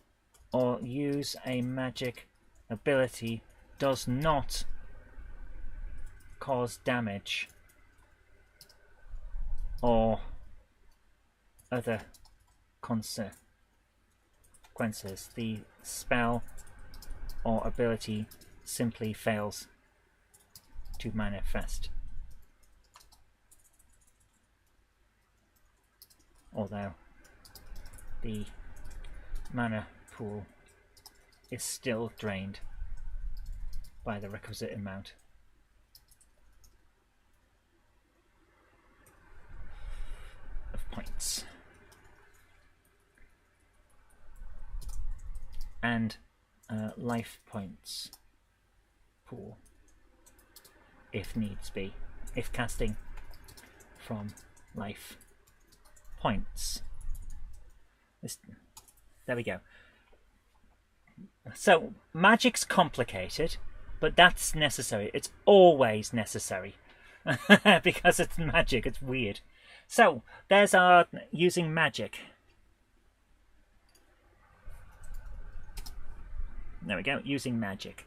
or use a magic ability does not cause damage or other consequences. The spell or ability simply fails to manifest. although the mana pool is still drained by the requisite amount. Of points. And life points pool, if needs be, if casting from life points. There we go. So magic's complicated, but that's necessary. It's always necessary because it's magic. It's weird. So there's our using magic. There we go, using magic.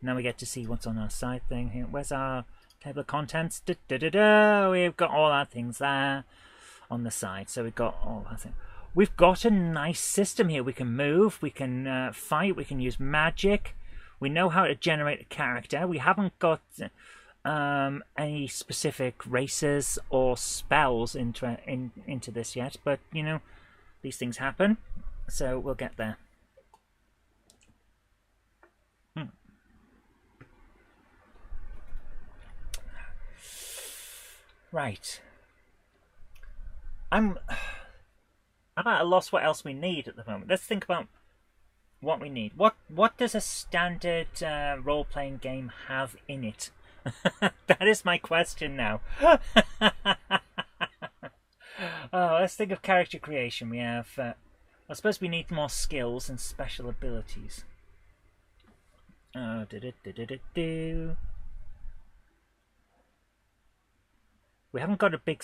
Now we get to see what's on our side thing here. Where's our table of contents? We've got all our things there on the side. So we've got all our things. We've got a nice system here. We can move, we can fight, we can use magic. We know how to generate a character. We haven't got any specific races or spells into this yet, but you know, these things happen. So we'll get there. Right. I'm at a loss what else we need at the moment. Let's think about what we need. What does a standard role-playing game have in it? That is my question now. Let's think of character creation. We have... I suppose we need more skills and special abilities. We haven't got a big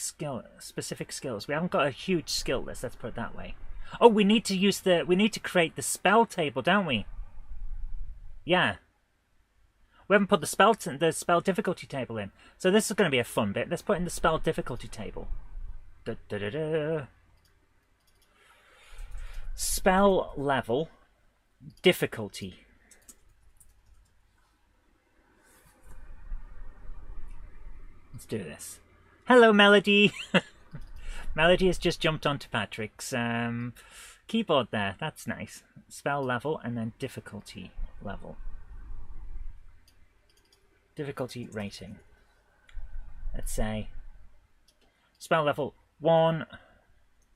specific skills. We haven't got a huge skill list, let's put it that way. Oh, we need to create the spell table, don't we? Yeah. We haven't put the spell difficulty table in. So this is going to be a fun bit. Let's put in the spell difficulty table. Spell level difficulty. Let's do this. Hello, Melody. Melody has just jumped onto Patrick's keyboard there. That's nice. Spell level and then difficulty level. Difficulty rating. Let's say spell level 1,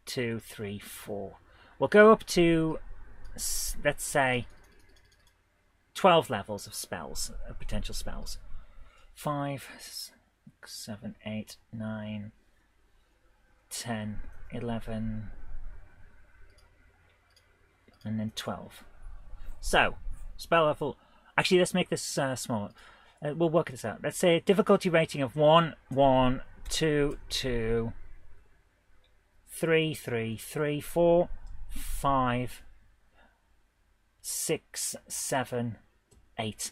2, 3, 4. We'll go up to, let's say, 12 levels of spells, of potential spells. 5, 7, 8, 9, 10, 11, and then 12. So, spell level... Actually, let's make this smaller. We'll work this out. Let's say a difficulty rating of 1, 1, 2, 2, 3, 3, 3, 4, 5, 6, 7, 8.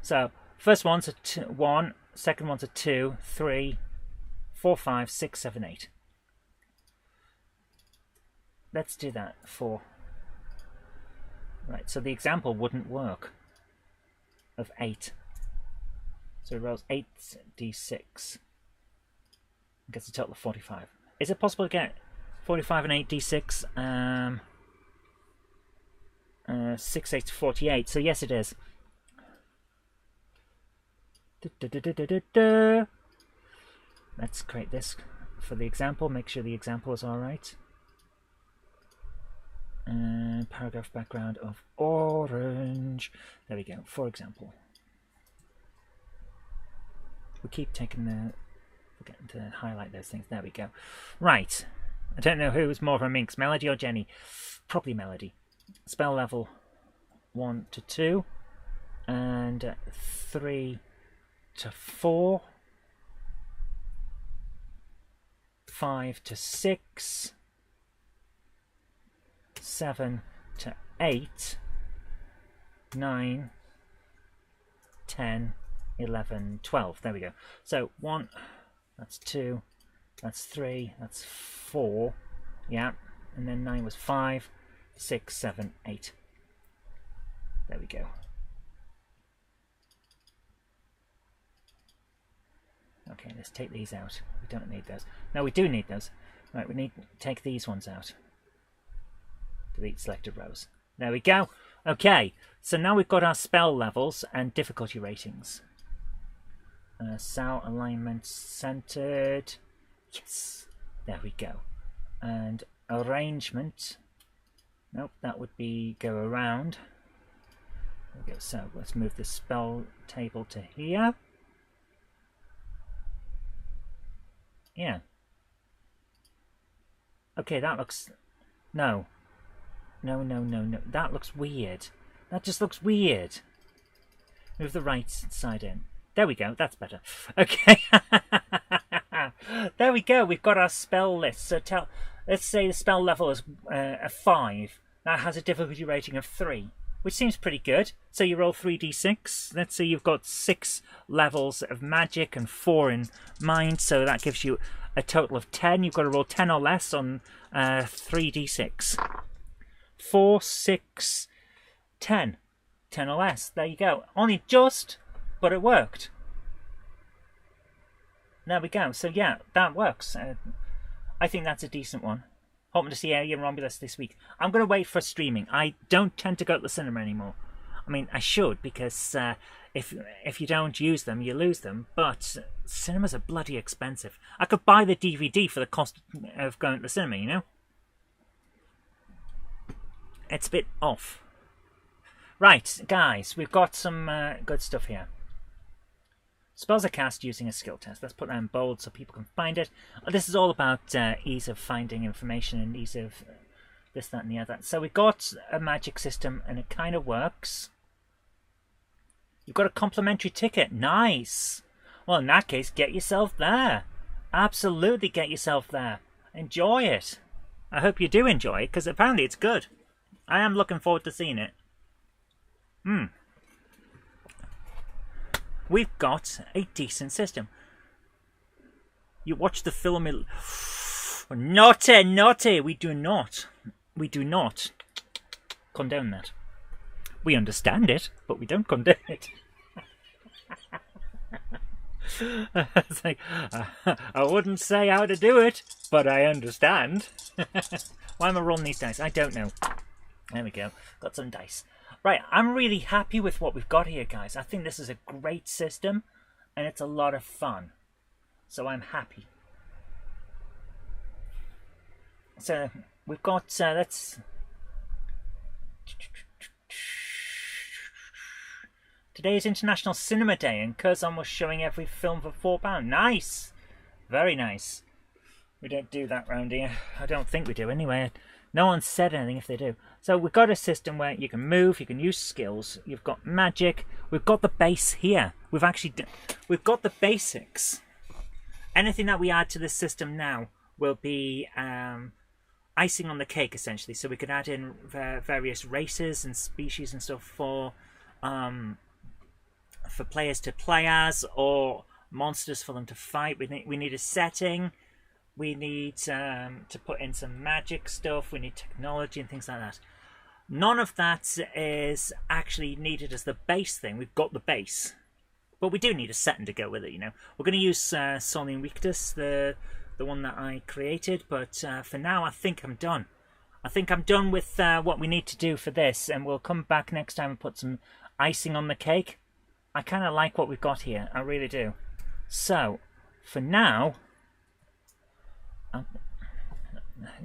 So, first one's a 1, second one's a 2, 3, 4, 5, 6, 7, 8. Let's do that for... Right, so the example wouldn't work of 8. So it rolls 8d6. Gets a total of 45. Is it possible to get 45 and 8d6? 6, 8, 48. So yes, it is. Let's create this for the example. Make sure the example is alright. Paragraph background of orange. There we go. For example. We keep taking the... forgetting to highlight those things. There we go. Right. I don't know who was more of a minx, Melody or Jenny. Probably Melody. Spell level 1 to 2. And 3 to 4. 5 to 6. 7 to 8, 9, 10, 11, 12. There we go. So 1, that's 2, that's 3, that's 4. Yeah. And then 9 was 5, 6, 7, 8. There we go. Okay, let's take these out. We don't need those. No, we do need those. Right, we need to take these ones out. Delete selected rows. There we go. Okay, so now we've got our spell levels and difficulty ratings. Cell alignment centered. Yes, there we go. And arrangement. Nope, that would be go around. There we go. So let's move the spell table to here. Yeah. Okay, that looks... No. No. That looks weird. That just looks weird. Move the right side in. There we go. That's better. Okay. There we go. We've got our spell list. So let's say the spell level is a 5. That has a difficulty rating of 3, which seems pretty good. So you roll 3d6. Let's say you've got 6 levels of magic and 4 in mind. So that gives you a total of 10. You've got to roll 10 or less on 3d6. 4, 6, 10. 10 or less. There you go. Only just, but it worked. There we go. So yeah, that works. I think that's a decent one. Hoping to see Alien Romulus this week. I'm going to wait for streaming. I don't tend to go to the cinema anymore. I mean, I should, because if you don't use them, you lose them. But cinemas are bloody expensive. I could buy the DVD for the cost of going to the cinema, you know? It's a bit off. Right, guys, we've got some good stuff here. Spells are cast using a skill test. Let's put that in bold so people can find it. This is all about ease of finding information and ease of this, that, and the other. So we've got a magic system, and it kind of works. You've got a complimentary ticket. Nice. Well, in that case, get yourself there. Absolutely get yourself there. Enjoy it. I hope you do enjoy it, because apparently it's good. I am looking forward to seeing it. We've got a decent system. You watch the film... Naughty! We do not condone that. We understand it, but we don't condone it. It's like, I wouldn't say how to do it, but I understand. Why am I rolling these dice? I don't know. There we go. Got some dice. Right, I'm really happy with what we've got here, guys. I think this is a great system, and it's a lot of fun. So I'm happy. So we've got, let's... Today is International Cinema Day, and Curzon was showing every film for £4. Nice! Very nice. We don't do that round here. I don't think we do, anyway. No one said anything if they do. So we've got a system where you can move, you can use skills, you've got magic, we've got the base here. We've got the basics. Anything that we add to this system now will be icing on the cake, essentially. So we could add in various races and species and stuff for players to play as, or monsters for them to fight. We need a setting. We need to put in some magic stuff. We need technology and things like that. None of that is actually needed as the base thing. We've got the base. But we do need a setting to go with it, you know. We're going to use Solium Victus, the one that I created. But for now, I think I'm done. I think I'm done with what we need to do for this. And we'll come back next time and put some icing on the cake. I kind of like what we've got here. I really do. So, for now...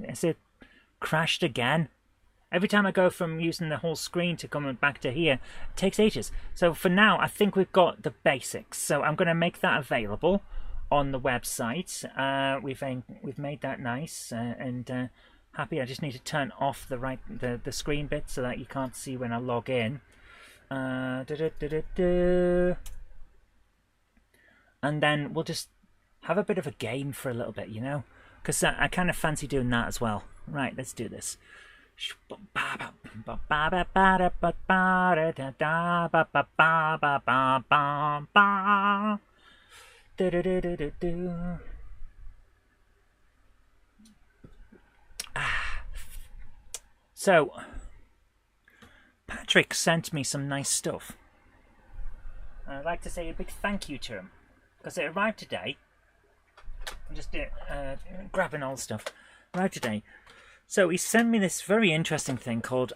Is it crashed again? Every time I go from using the whole screen to coming back to here, it takes ages. So for now, I think we've got the basics. So I'm going to make that available on the website. We've made that nice and happy. I just need to turn off the screen bit so that you can't see when I log in. And then we'll just have a bit of a game for a little bit, you know? Because I kind of fancy doing that as well. Right, let's do this. So, Patrick sent me some nice stuff. I'd like to say a big thank you to him. because it arrived today. I'm just grabbing all the stuff. Arrived today. So he sent me this very interesting thing called,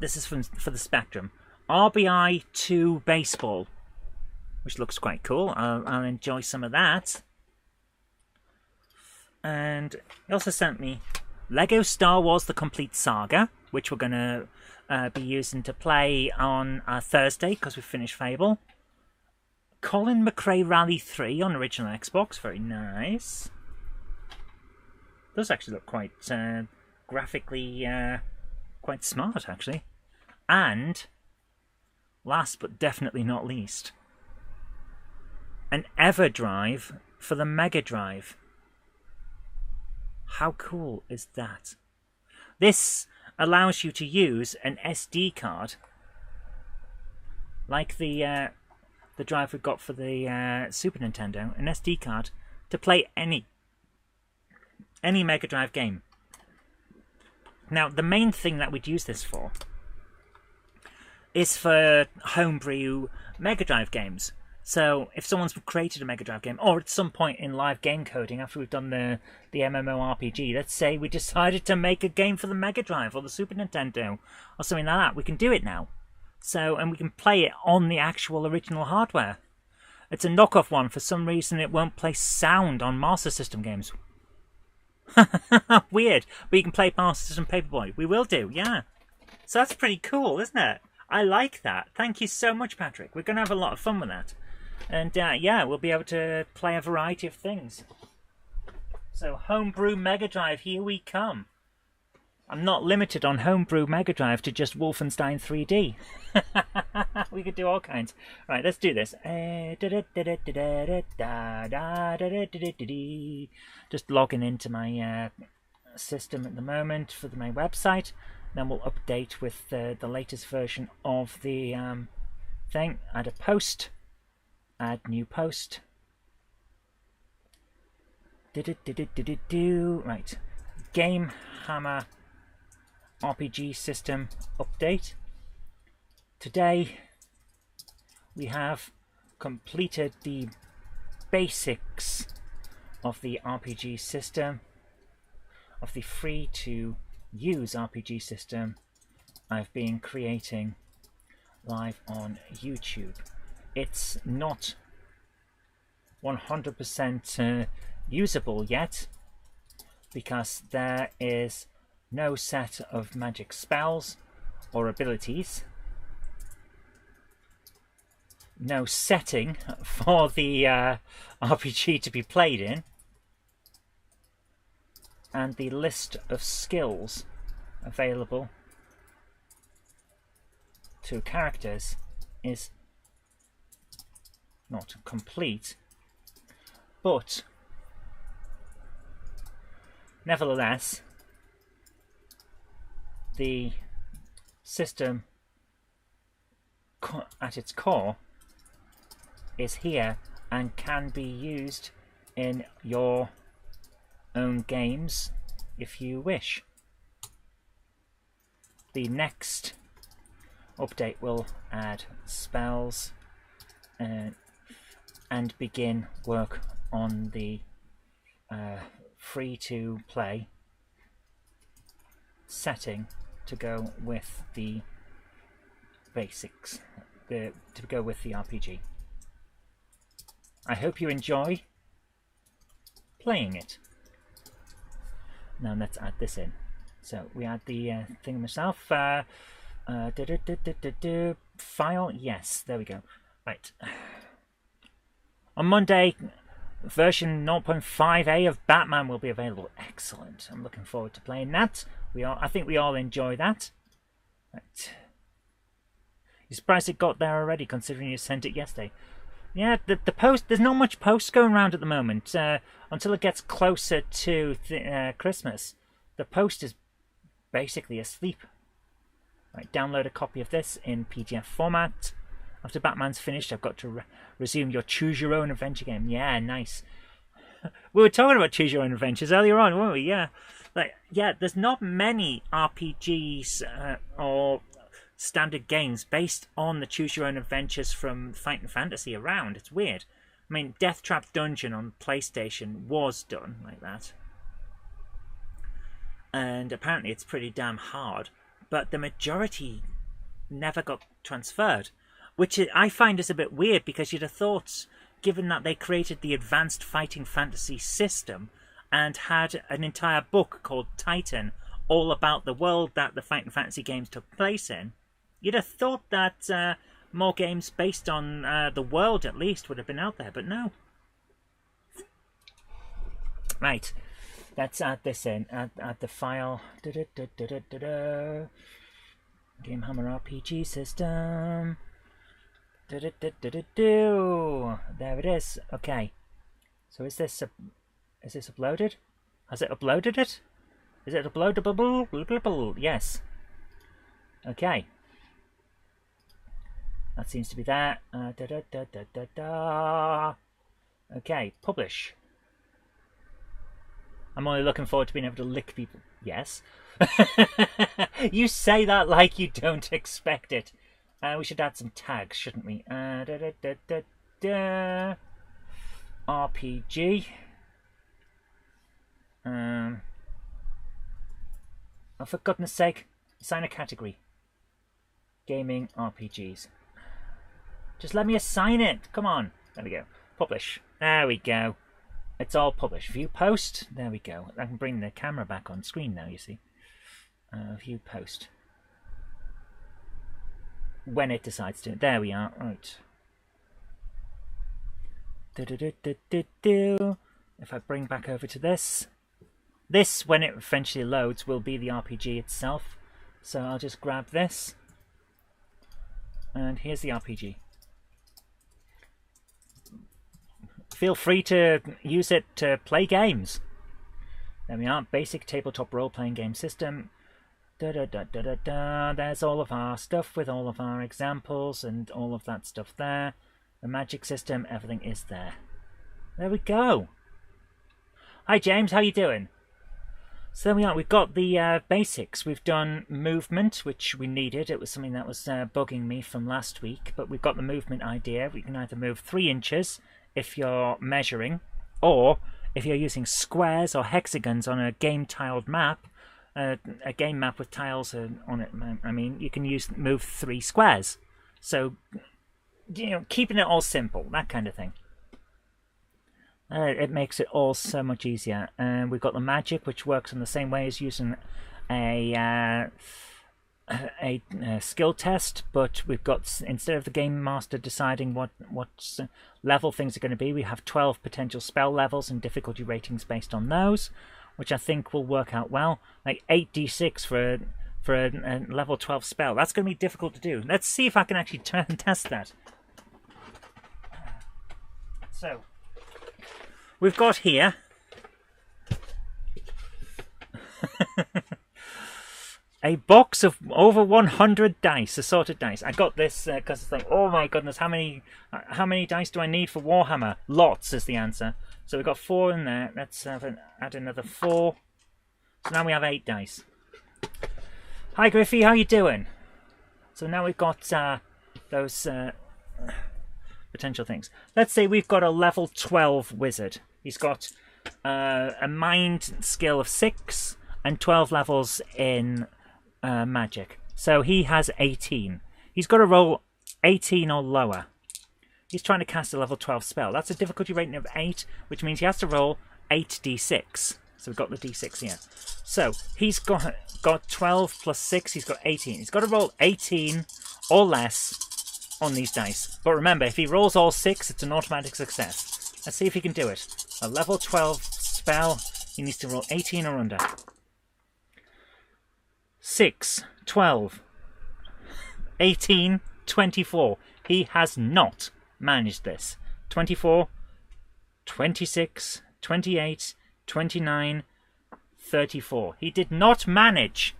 this is for the Spectrum, RBI 2 Baseball, which looks quite cool. I'll enjoy some of that. And he also sent me Lego Star Wars The Complete Saga, which we're going to be using to play on Thursday because we finished Fable. Colin McRae Rally 3 on original Xbox, very nice. Those actually look quite graphically quite smart, actually. And, last but definitely not least, an EverDrive for the Mega Drive. How cool is that? This allows you to use an SD card, like the drive we got for the Super Nintendo, an SD card, to play any Mega Drive game. Now, the main thing that we'd use this for is for homebrew Mega Drive games. So, if someone's created a Mega Drive game, or at some point in live game coding, after we've done the MMORPG, let's say we decided to make a game for the Mega Drive or the Super Nintendo, or something like that, we can do it now. So, and we can play it on the actual original hardware. It's a knockoff one. For some reason, it won't play sound on Master System games. Weird. But you can play Master System Paperboy. We will do, yeah. So that's pretty cool, isn't it? I like that. Thank you so much, Patrick. We're going to have a lot of fun with that. And yeah, we'll be able to play a variety of things. So Homebrew Mega Drive, here we come. I'm not limited on Homebrew Mega Drive to just Wolfenstein 3D. We could do all kinds. Right, let's do this. Just logging into my system at the moment for my website. Then we'll update with the latest version of the thing. Add a post. Add new post. Right. GameHammer RPG system update. Today we have completed the basics of the RPG system, of the free to use RPG system I've been creating live on YouTube. It's not 100% usable yet because there is no set of magic spells or abilities, no setting for the RPG to be played in, and the list of skills available to characters is not complete, but nevertheless the system at its core is here and can be used in your own games if you wish. The next update will add spells and begin work on the free to play setting to go with the basics, to go with the RPG. I hope you enjoy playing it. Now let's add this in. So we add the thing myself. File, yes, there we go. Right. On Monday, version 0.5a of Batman will be available. Excellent. I'm looking forward to playing that. I think we all enjoy that. Right. You're surprised it got there already, considering you sent it yesterday. Yeah, the post, there's not much post going around at the moment. Until it gets closer to Christmas, the post is basically asleep. Right, download a copy of this in PDF format. After Batman's finished, I've got to resume your Choose Your Own Adventure game. Yeah, nice. We were talking about Choose Your Own Adventures earlier on, weren't we? Yeah. Like, yeah, there's not many RPGs or standard games based on the choose your own adventures from Fighting Fantasy around. It's weird. I mean, Death Trap Dungeon on PlayStation was done like that. And apparently it's pretty damn hard. But the majority never got transferred. Which I find is a bit weird, because you'd have thought, given that they created the Advanced Fighting Fantasy system and had an entire book called Titan all about the world that the Fighting Fantasy games took place in, you'd have thought that more games based on the world, at least, would have been out there, but no. Right, let's add this in. Add the file. GameHammer RPG system. There it is. Okay. So is this uploaded? Has it uploaded it? Is it uploadable? Yes. Okay. That seems to be that. Okay, publish. I'm only looking forward to being able to lick people. Yes. You say that like you don't expect it. We should add some tags, shouldn't we? RPG. Oh, for goodness sake, assign a category. Gaming RPGs. Just let me assign it. Come on. There we go. Publish. There we go. It's all published. View post. There we go. I can bring the camera back on screen now, you see. View post. When it decides to. There we are. Right. If I bring back over to this. This, when it eventually loads, will be the RPG itself. So I'll just grab this. And here's the RPG. Feel free to use it to play games. There we are. Basic tabletop role-playing game system. There's all of our stuff with all of our examples and all of that stuff there. The magic system, everything is there. There we go. Hi James, how you doing? So there we are. We've got the basics. We've done movement, which we needed. It was something that was bugging me from last week, but we've got the movement idea. We can either move 3 inches if you're measuring, or if you're using squares or hexagons on a game-tiled map, a game map with tiles on it. I mean, you can move 3 squares. So, you know, keeping it all simple, that kind of thing. It makes it all so much easier. And we've got the magic, which works in the same way as using a skill test, but we've got, instead of the game master deciding what level things are going to be, we have 12 potential spell levels and difficulty ratings based on those, which I think will work out well. Like 8d6 for a level 12 spell. That's going to be difficult to do. Let's see if I can actually test that. So, we've got here a box of over 100 dice, assorted dice. I got this because it's like, oh my goodness, how many dice do I need for Warhammer? Lots is the answer. So we've got 4 in there. Let's add another 4. So now we have 8 dice. Hi Griffey, how you doing? So now we've got those potential things. Let's say we've got a level 12 wizard. He's got a mind skill of 6 and 12 levels in magic. So he has 18. He's got to roll 18 or lower. He's trying to cast a level 12 spell. That's a difficulty rating of 8, which means he has to roll 8d6. So we've got the d6 here. So he's got 12 plus 6. He's got 18. He's got to roll 18 or less on these dice. But remember, if he rolls all 6, it's an automatic success. Let's see if he can do it. A level 12 spell, he needs to roll 18 or under. 6, 12, 18, 24. He has not managed this. 24, 26, 28, 29, 34. He did not manage.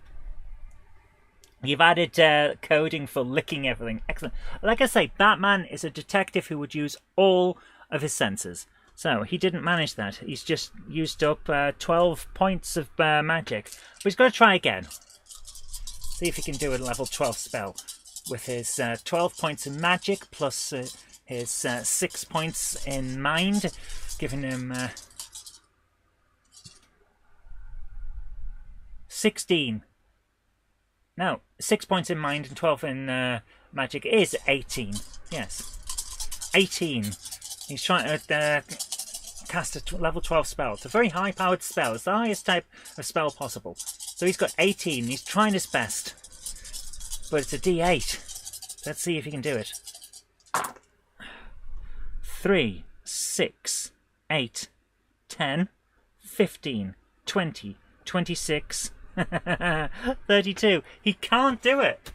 You've added coding for licking everything. Excellent. Like I say, Batman is a detective who would use all of his senses. So he didn't manage that. He's just used up 12 points of magic. But he's got to try again. See if he can do a level 12 spell with his 12 points in magic plus his 6 points in mind, giving him 16. No, 6 points in mind and 12 in magic is 18. Yes, 18. He's trying to cast a level 12 spell. It's a very high-powered spell. It's the highest type of spell possible. So he's got 18. He's trying his best. But it's a D8. Let's see if he can do it. 3, 6, 8, 10, 15, 20, 26, 32. He can't do it.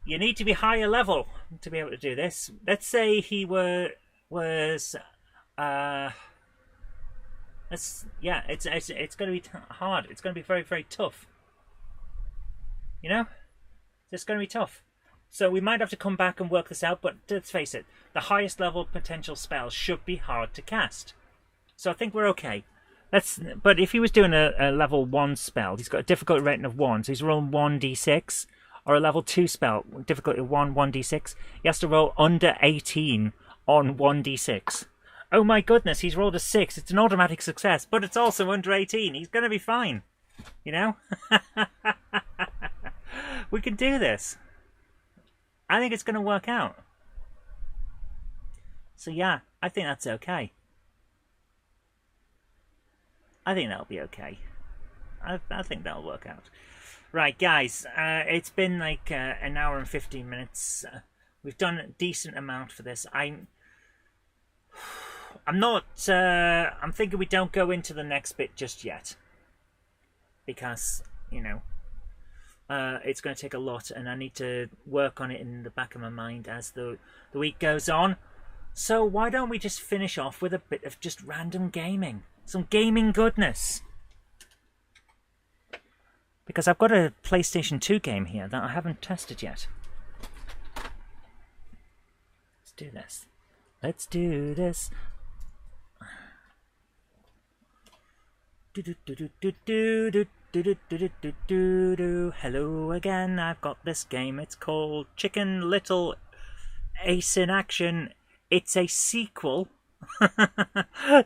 You need to be higher level to be able to do this. Let's say he was it's going to be hard. It's going to be very, very tough. You know? It's going to be tough. So we might have to come back and work this out, but let's face it, the highest level potential spells should be hard to cast. So I think we're okay. But if he was doing a level 1 spell, he's got a difficulty rating of 1, so he's rolling 1d6, or a level 2 spell, difficulty 1, 1d6, he has to roll under 18 on 1d6. Oh my goodness, he's rolled a 6. It's an automatic success, but it's also under 18. He's going to be fine. You know? We can do this. I think it's going to work out. So yeah, I think that's okay. I think that'll be okay. I think that'll work out. Right, guys, it's been like an hour and 15 minutes. We've done a decent amount for this. I'm thinking we don't go into the next bit just yet. Because, you know, it's going to take a lot, and I need to work on it in the back of my mind as the week goes on. So why don't we just finish off with a bit of just random gaming? Some gaming goodness. Because I've got a PlayStation 2 game here that I haven't tested yet. Let's do this. Let's do this. Hello again, I've got this game. It's called Chicken Little Ace in Action. It's a sequel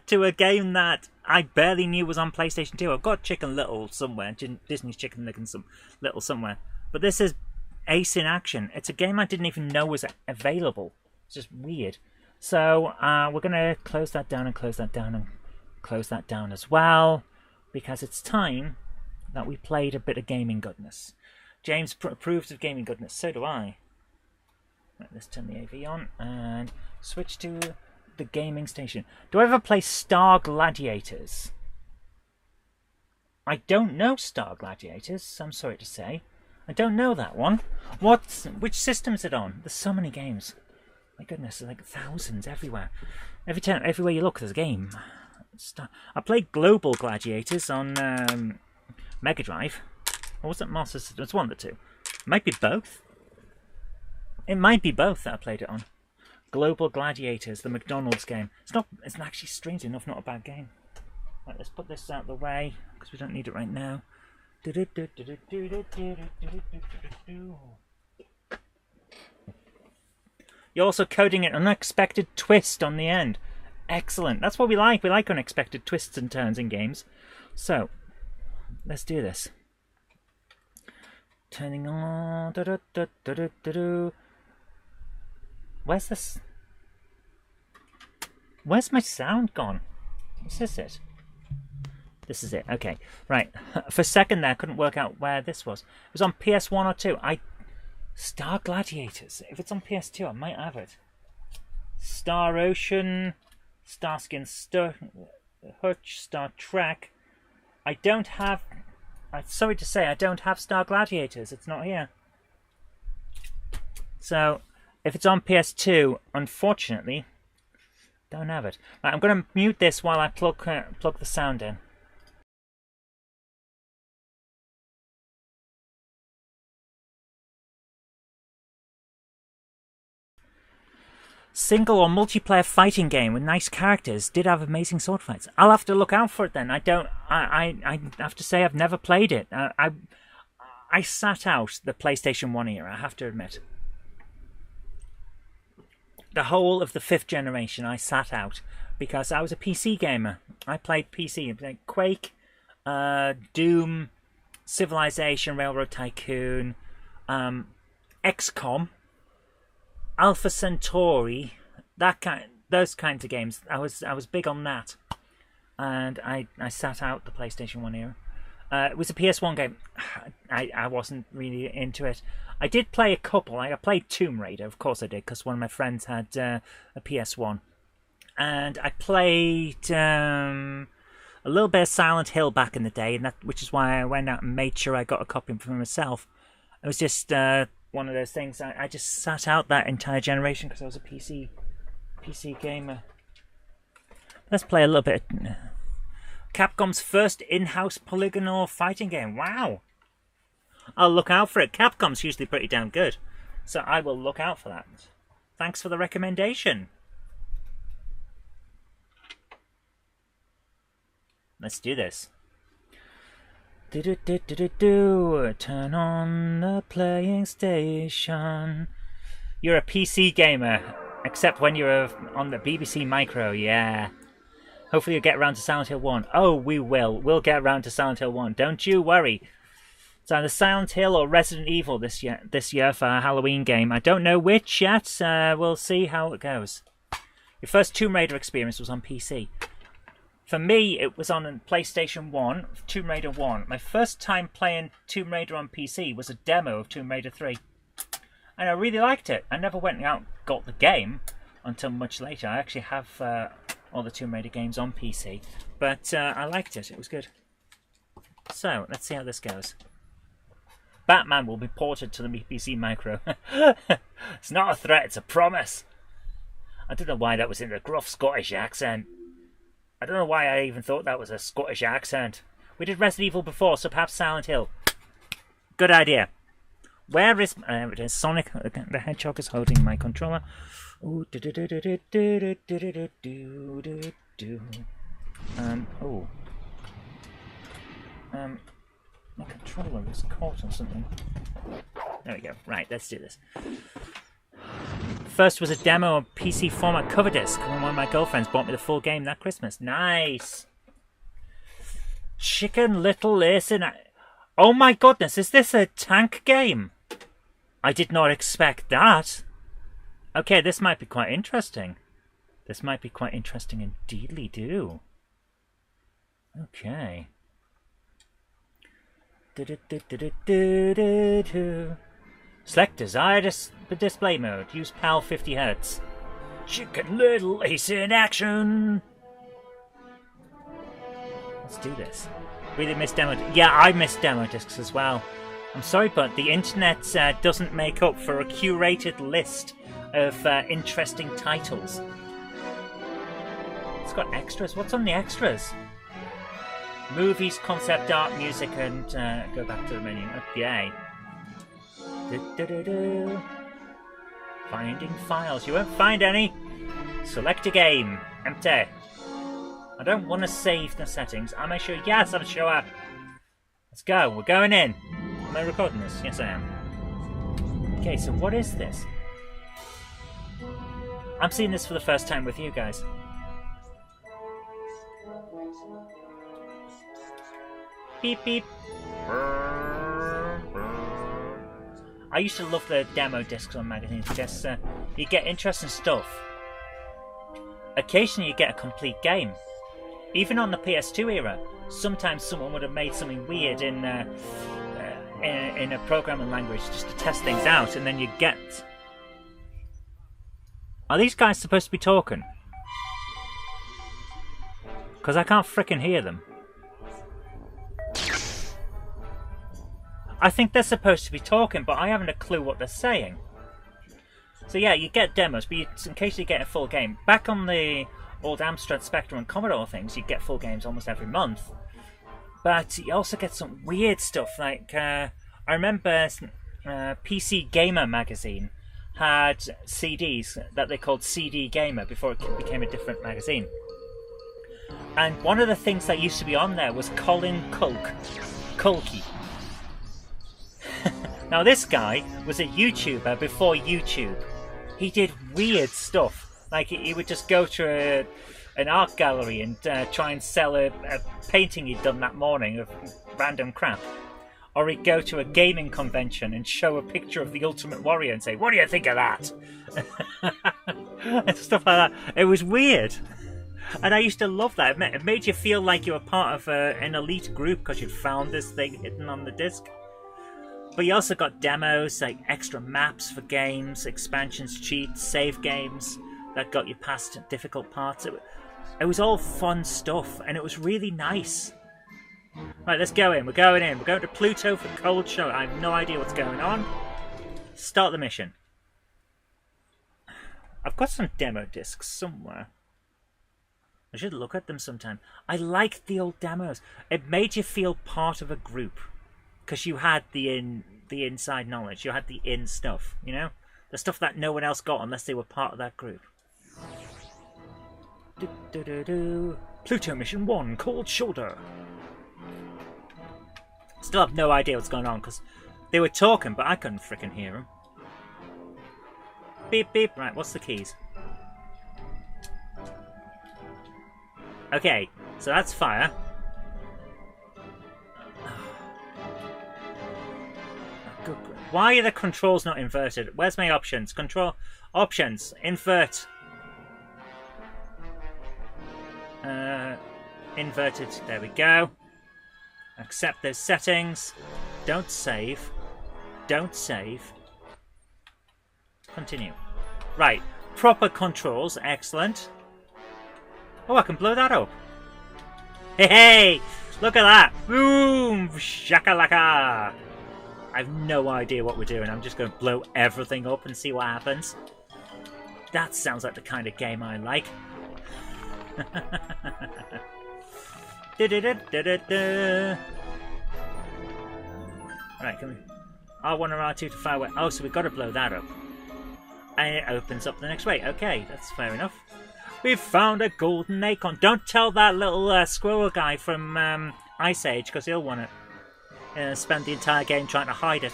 to a game that I barely knew was on PlayStation 2. I've got Chicken Little somewhere, Disney's Chicken Little somewhere. But this is Ace in Action. It's a game I didn't even know was available. It's just weird. So we're going to close that down and close that down and close that down as well. Because it's time that we played a bit of gaming goodness. James approves of gaming goodness. So do I. Right, let's turn the AV on and switch to the gaming station. Do I ever play Star Gladiators? I don't know Star Gladiators, I'm sorry to say. I don't know that one. Which system is it on? There's so many games. My goodness, there's like thousands everywhere. Everywhere you look, there's a game. I played Global Gladiators on Mega Drive. Or was it Master System? It's one of the two. It might be both. It might be both that I played it on. Global Gladiators, the McDonald's game. It's actually, strange enough, not a bad game. Right, let's put this out of the way, because we don't need it right now. You're also coding an unexpected twist on the end. Excellent. That's what we like. We like unexpected twists and turns in games. So, let's do this. Turning on. Where's this? Where's my sound gone? Is this it? This is it. Okay. Right. For a second there, I couldn't work out where this was. It was on PS1 or 2. Star Gladiators. If it's on PS2, I might have it. Star Ocean, Starsky and Hutch, Star Trek. I don't have... I'm sorry to say, I don't have Star Gladiators. It's not here. So, if it's on PS2, unfortunately, don't have it. Right, I'm going to mute this while I plug the sound in. Single or multiplayer fighting game with nice characters. Did have amazing sword fights. I'll have to look out for it then. I have to say I've never played it. I I sat out the PlayStation 1 era, I have to admit. The whole of the 5th generation I sat out because I was a PC gamer. I played PC, like Quake, Doom, Civilization, Railroad Tycoon, XCOM, Alpha Centauri, those kinds of games. I was big on that, and I sat out the PlayStation 1 era. It was a PS1 game. I wasn't really into it. I did play a couple. I played Tomb Raider, of course I did, because one of my friends had a PS1. And I played a little bit of Silent Hill back in the day, and which is why I went out and made sure I got a copy for myself. It was just one of those things. I just sat out that entire generation because I was a PC gamer. Let's play a little bit. Capcom's first in-house polygonal fighting game. Wow. I'll look out for it. Capcom's usually pretty damn good, so I will look out for that. Thanks for the recommendation. Let's do this. Turn on the playing station. You're a PC gamer, except when you're on the BBC Micro, yeah. Hopefully you'll get around to Silent Hill 1. Oh, we will. We'll get around to Silent Hill 1. Don't you worry. It's either Silent Hill or Resident Evil this year for a Halloween game. I don't know which yet. We'll see how it goes. Your first Tomb Raider experience was on PC. For me, it was on PlayStation 1, Tomb Raider 1. My first time playing Tomb Raider on PC was a demo of Tomb Raider 3. And I really liked it. I never went out and got the game until much later. I actually have all the Tomb Raider games on PC. But I liked it. It was good. So, let's see how this goes. Batman will be ported to the BBC Micro. It's not a threat, it's a promise. I don't know why that was in a gruff Scottish accent. I don't know why I even thought that was a Scottish accent. We did Resident Evil before, so perhaps Silent Hill. Good idea. Where is... it is Sonic the Hedgehog is holding my controller. Ooh, my controller was caught on something. There we go. Right, let's do this. First was a demo of PC format cover disc when one of my girlfriends bought me the full game that Christmas. Nice. Chicken Little Lace in... Oh my goodness, is this a tank game? I did not expect that. Okay, this might be quite interesting. This might be quite interesting indeedly do. Okay. Select desired display mode. Use PAL 50 Hz. Chicken Little Lace in action. Let's do this. Really missed demo. Yeah, I missed demo discs as well. I'm sorry, but the internet doesn't make up for a curated list of interesting titles. It's got extras. What's on the extras? Movies, concept art, music, and go back to the menu. Okay. Finding files. You won't find any. Select a game. Empty. I don't want to save the settings. Am I sure? Yes, I'm sure. Let's go. We're going in. Am I recording this? Yes, I am. Okay, so what is this? I'm seeing this for the first time with you guys. Beep, beep. I used to love the demo discs on magazines because you get interesting stuff. Occasionally you get a complete game. Even on the PS2 era, sometimes someone would have made something weird in a programming language just to test things out, and then you get... Are these guys supposed to be talking? Because I can't frickin' hear them. I think they're supposed to be talking, but I haven't a clue what they're saying. So yeah, you get demos, but in case you get a full game. Back on the old Amstrad Spectrum and Commodore things, you get full games almost every month. But you also get some weird stuff, like... I remember PC Gamer magazine had CDs that they called CD Gamer before it became a different magazine. And one of the things that used to be on there was Colin Culkey. Now this guy was a YouTuber before YouTube. He did weird stuff. Like he would just go to an art gallery and try and sell a painting he'd done that morning of random crap. Or he'd go to a gaming convention and show a picture of the Ultimate Warrior and say, "What do you think of that?" and stuff like that. It was weird. And I used to love that. It made you feel like you were part of an elite group because you'd found this thing hidden on the disc. But you also got demos, like extra maps for games, expansions, cheats, save games that got you past difficult parts. It was all fun stuff, and it was really nice. Right, let's go in. We're going in. We're going to Pluto for Cold Show. I have no idea what's going on. Start the mission. I've got some demo discs somewhere. I should look at them sometime. I liked the old demos. It made you feel part of a group. Because you had the inside knowledge. You had the in stuff, you know? The stuff that no one else got unless they were part of that group. Pluto Mission 1, Cold Shoulder. Still have no idea what's going on because they were talking, but I couldn't frickin' hear them. Beep, beep. Right, what's the keys? Okay, so that's fire. Why are the controls not inverted? Where's my options? Control options. Invert. Inverted. There we go. Accept those settings. Don't save. Don't save. Continue. Right. Proper controls. Excellent. Oh, I can blow that up. Hey, hey! Look at that! Boom! Shakalaka! I have no idea what we're doing. I'm just going to blow everything up and see what happens. That sounds like the kind of game I like. Right, can we... R1 or R2 to fire away. Oh, so we've got to blow that up. And it opens up the next way. Okay, that's fair enough. We've found a golden acorn. Don't tell that little squirrel guy from Ice Age, because he'll want to spend the entire game trying to hide it.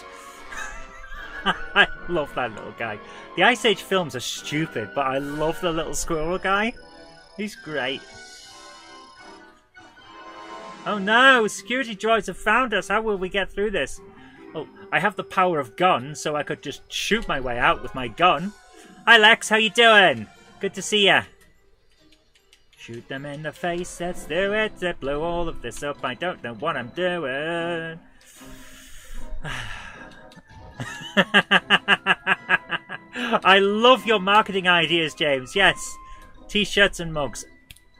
I love that little guy. The Ice Age films are stupid, but I love the little squirrel guy. He's great. Oh no! Security droids have found us! How will we get through this? Well, I have the power of gun, so I could just shoot my way out with my gun. Hi Lex, how you doing? Good to see ya. Shoot them in the face, let's do it. Blow all of this up, I don't know what I'm doing. I love your marketing ideas, James. Yes, t-shirts and mugs.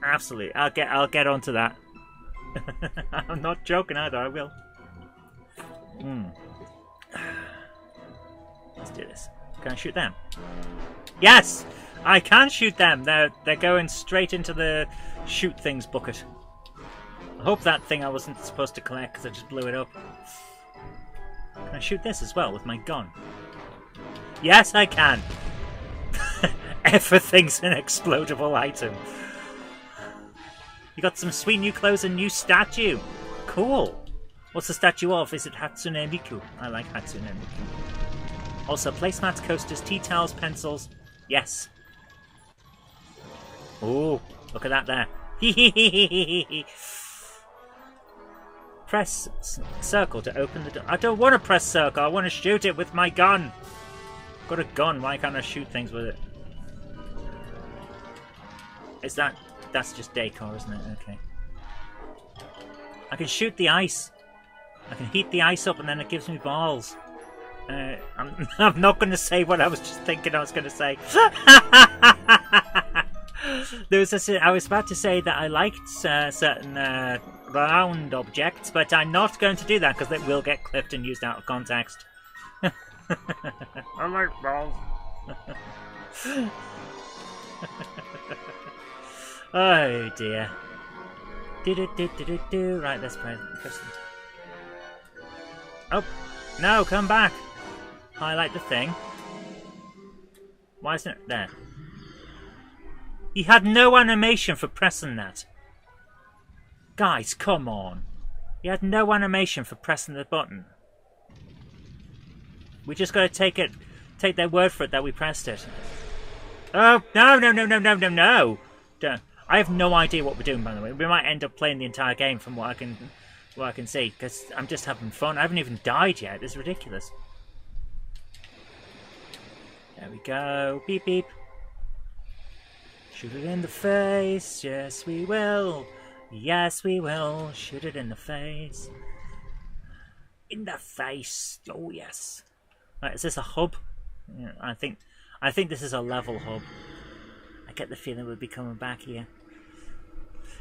Absolutely, I'll get onto that. I'm not joking either. I will. Let's do this. Can I shoot them? Yes, I can shoot them. They're going straight into the shoot things bucket. I hope that thing I wasn't supposed to collect because I just blew it up. Can I shoot this as well with my gun? Yes, I can. Everything's an explodable item. You got some sweet new clothes and new statue. Cool. What's the statue of? Is it Hatsune Miku? I like Hatsune Miku. Also, placemats, coasters, tea towels, pencils. Yes. Ooh, look at that there. Press circle to open the door. I don't want to press circle. I want to shoot it with my gun. I've got a gun. Why can't I shoot things with it? Is that... That's just decor, isn't it? Okay. I can shoot the ice. I can heat the ice up and then it gives me balls. I'm not going to say what I was just thinking I was going to say. I was about to say that I liked certain round objects, but I'm not going to do that because they will get clipped and used out of context. I like balls. Oh dear. Right, let's press. Oh, no, come back. Highlight the thing. Why isn't it there? He had no animation for pressing that. Guys, come on. He had no animation for pressing the button. We just got to take their word for it that we pressed it. Oh, no, no, no, no, no, no, no! Don't. I have no idea what we're doing, by the way. We might end up playing the entire game from what I can see, because I'm just having fun. I haven't even died yet. This is ridiculous. There we go. Beep, beep. Shoot it in the face. Yes, we will. Yes, we will. Shoot it in the face. In the face. Oh, yes. Right, is this a hub? Yeah, I think this is a level hub. I get the feeling we'll be coming back here.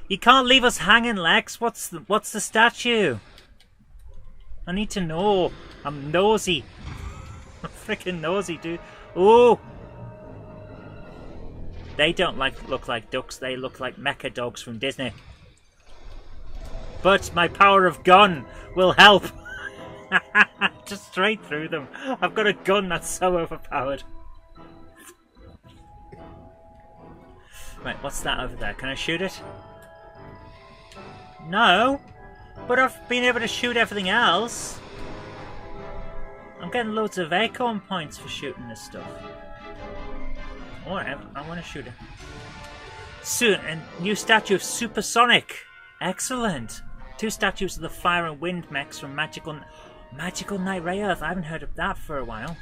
You can't leave us hanging, Lex. What's the statue? I need to know. I'm nosy. I'm freaking nosy, dude. Oh! They don't look like ducks. They look like mecha dogs from Disney. But my power of gun will help. Just straight through them. I've got a gun that's so overpowered. Right, what's that over there? Can I shoot it? No, but I've been able to shoot everything else. I'm getting loads of acorn points for shooting this stuff. Alright, I want to shoot it. Soon, a new statue of Supersonic. Excellent. 2 statues of the fire and wind mechs from Magical Night Ray Earth. I haven't heard of that for a while.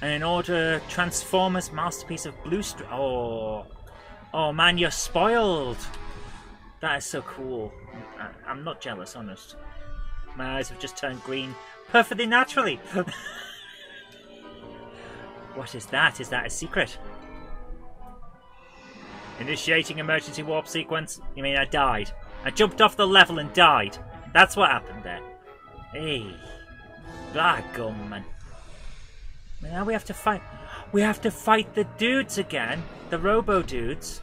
And in order, Transformers Masterpiece of Blue Street. Oh man, you're spoiled. That is so cool. I'm not jealous, honest. My eyes have just turned green perfectly naturally. What is that? Is that a secret? Initiating emergency warp sequence? You mean I died? I jumped off the level and died. That's what happened there. Hey. Blackgum, man. Now we have to fight. We have to fight the dudes again. The robo dudes.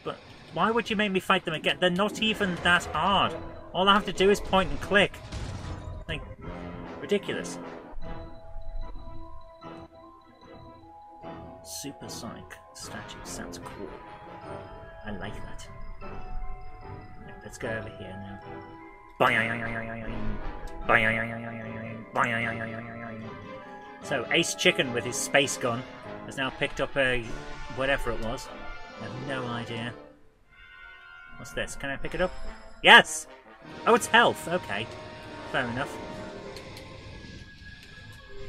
But why would you make me fight them again? They're not even that hard. All I have to do is point and click. Like, ridiculous. Supersonic statue sounds cool. I like that. Right, let's go over here now. So Ace Chicken with his space gun has now picked up a whatever it was. I have no idea. What's this? Can I pick it up? Yes! Oh, it's health. Okay. Fair enough.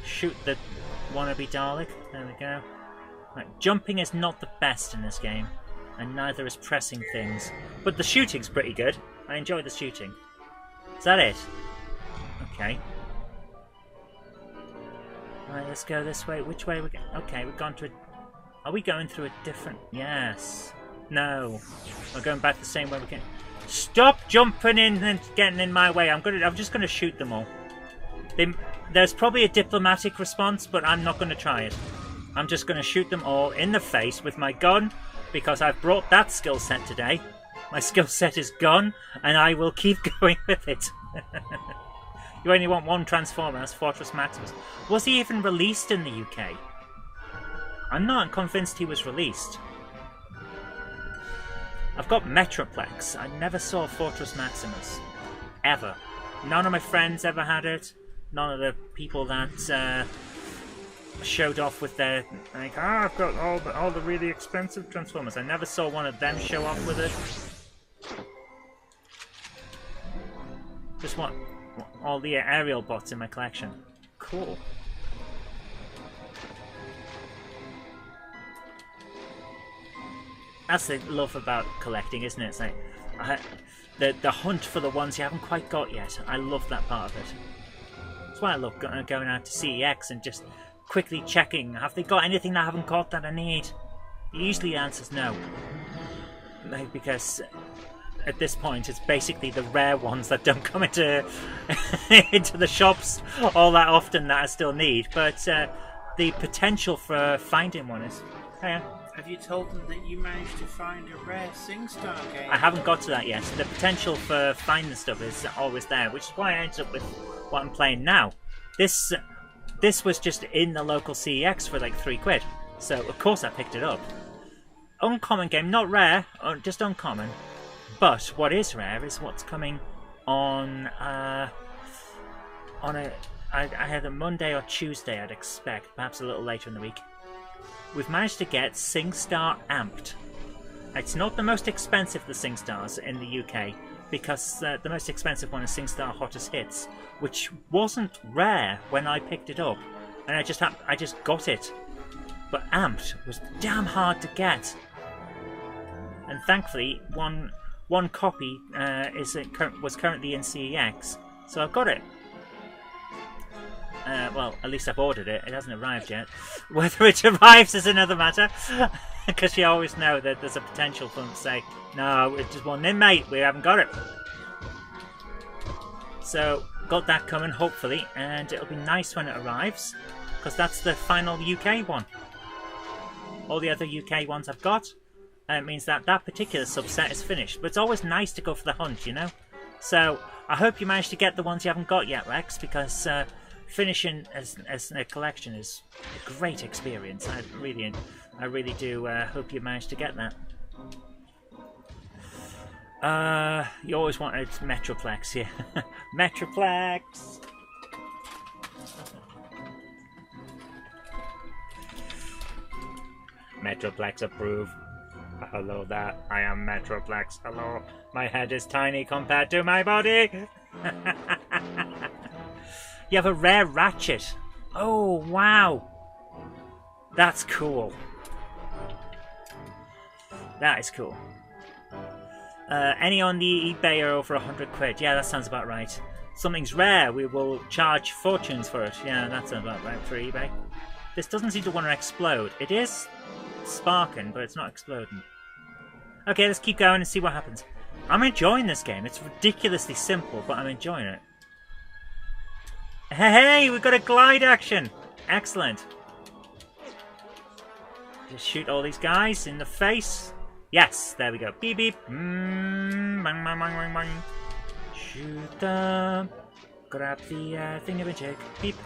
Shoot the wannabe Dalek. There we go. Right, jumping is not the best in this game, and neither is pressing things. But the shooting's pretty good. I enjoy the shooting. Is that it? Okay. Right, let's go this way. Which way are we going? Okay, we've gone to a... Are we going through a different... Yes. No. We're going back the same way we came. Stop jumping in and getting in my way. I'm just gonna shoot them all. There's probably a diplomatic response, but I'm not gonna try it. I'm just gonna shoot them all in the face with my gun, because I've brought that skill set today. My skill set is gun, and I will keep going with it. You only want one Transformer, that's Fortress Maximus. Was he even released in the UK? I'm not convinced he was released. I've got Metroplex. I never saw Fortress Maximus. Ever. None of my friends ever had it. None of the people that showed off with their... Like, I've got all the really expensive Transformers. I never saw one of them show off with it. Just want all the aerial bots in my collection. Cool. That's the love about collecting, isn't it? It's like the hunt for the ones you haven't quite got yet. I love that part of it. That's why I love going out to CEX and just quickly checking, have they got anything that I haven't got that I need? Usually the answer's no. Like, because at this point it's basically the rare ones that don't come into into the shops all that often that I still need. But the potential for finding one is... Have you told them that you managed to find a rare SingStar game? I haven't got to that yet. The potential for finding stuff is always there, which is why I ended up with what I'm playing now. This was just in the local CEX for like £3. So of course I picked it up. Uncommon game, not rare, just uncommon. But what is rare is what's coming on a I had a Monday or Tuesday, I'd expect, perhaps a little later in the week. We've managed to get SingStar amped. It's not the most expensive of the SingStars in the UK, because the most expensive one is SingStar Hottest Hits, which wasn't rare when I picked it up, and I just got it. But amped was damn hard to get, and thankfully one copy was currently in CEX, so I've got it. Well, at least I've ordered it. It hasn't arrived yet. Whether it arrives is another matter, because you always know that there's a potential for them to say, no, it's just one in, mate, we haven't got it. So, got that coming, hopefully, and it'll be nice when it arrives, because that's the final UK one. All the other UK ones I've got, means that that particular subset is finished. But it's always nice to go for the hunt, you know? So, I hope you managed to get the ones you haven't got yet, Rex, because finishing as a collection is a great experience. I really do hope you managed to get that. You always wanted Metroplex, yeah. Metroplex! Metroplex approve. Hello there, I am Metroplex. Hello, my head is tiny compared to my body. You have a rare ratchet. Oh, wow. That's cool. That is cool. Any on the eBay are over 100 quid. Yeah, that sounds about right. Something's rare, we will charge fortunes for it. Yeah, that sounds about right for eBay. This doesn't seem to want to explode. It is sparking, but it's not exploding. Okay, let's keep going and see what happens. I'm enjoying this game. It's ridiculously simple, but I'm enjoying it. Hey, we've got a glide action! Excellent. Just shoot all these guys in the face. Yes, there we go. Beep beep. Bang, bang, bang, bang, bang. Shoot them. Grab the thingamajig. Beep.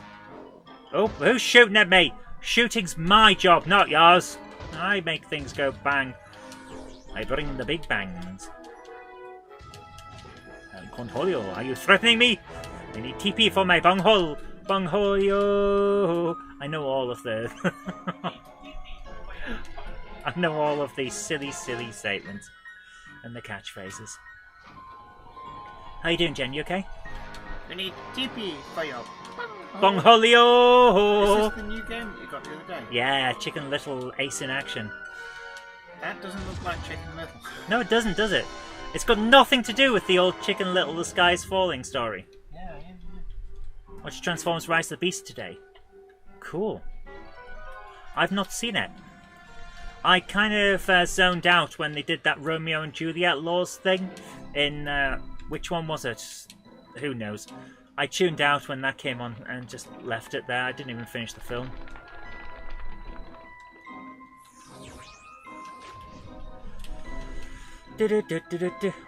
Oh, who's shooting at me? Shooting's my job, not yours. I make things go bang. I bring the big bangs. Conholio, are you threatening me? I need TP for my bunghole. Bungholio. I know all of the... I know all of these silly statements. And the catchphrases. How you doing, Jen? You okay? We need TP for your Bungholio! Is this the new game that you got the other day? Yeah, Chicken Little Ace in Action. That doesn't look like Chicken Little. No, it doesn't, does it? It's got nothing to do with the old Chicken Little The Sky's Falling story. Yeah. Watch Transformers Rise of the Beast today. Cool. I've not seen it. I kind of zoned out when they did that Romeo and Juliet laws thing in, which one was it? Who knows. I tuned out when that came on and just left it there. I didn't even finish the film.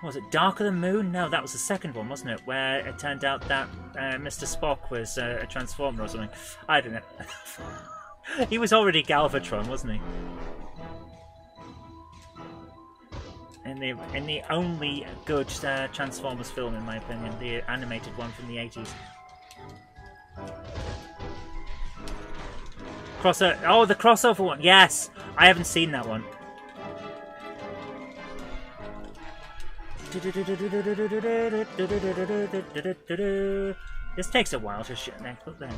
Was it Dark of the Moon? No, that was the second one, wasn't it? Where it turned out that Mr. Spock was a Transformer or something. I don't know. He was already Galvatron, wasn't he? In the only good Transformers film, in my opinion, the animated one from the 80s. Crossover. Oh, the crossover one. Yes, I haven't seen that one. This takes a while to shoot. There you go.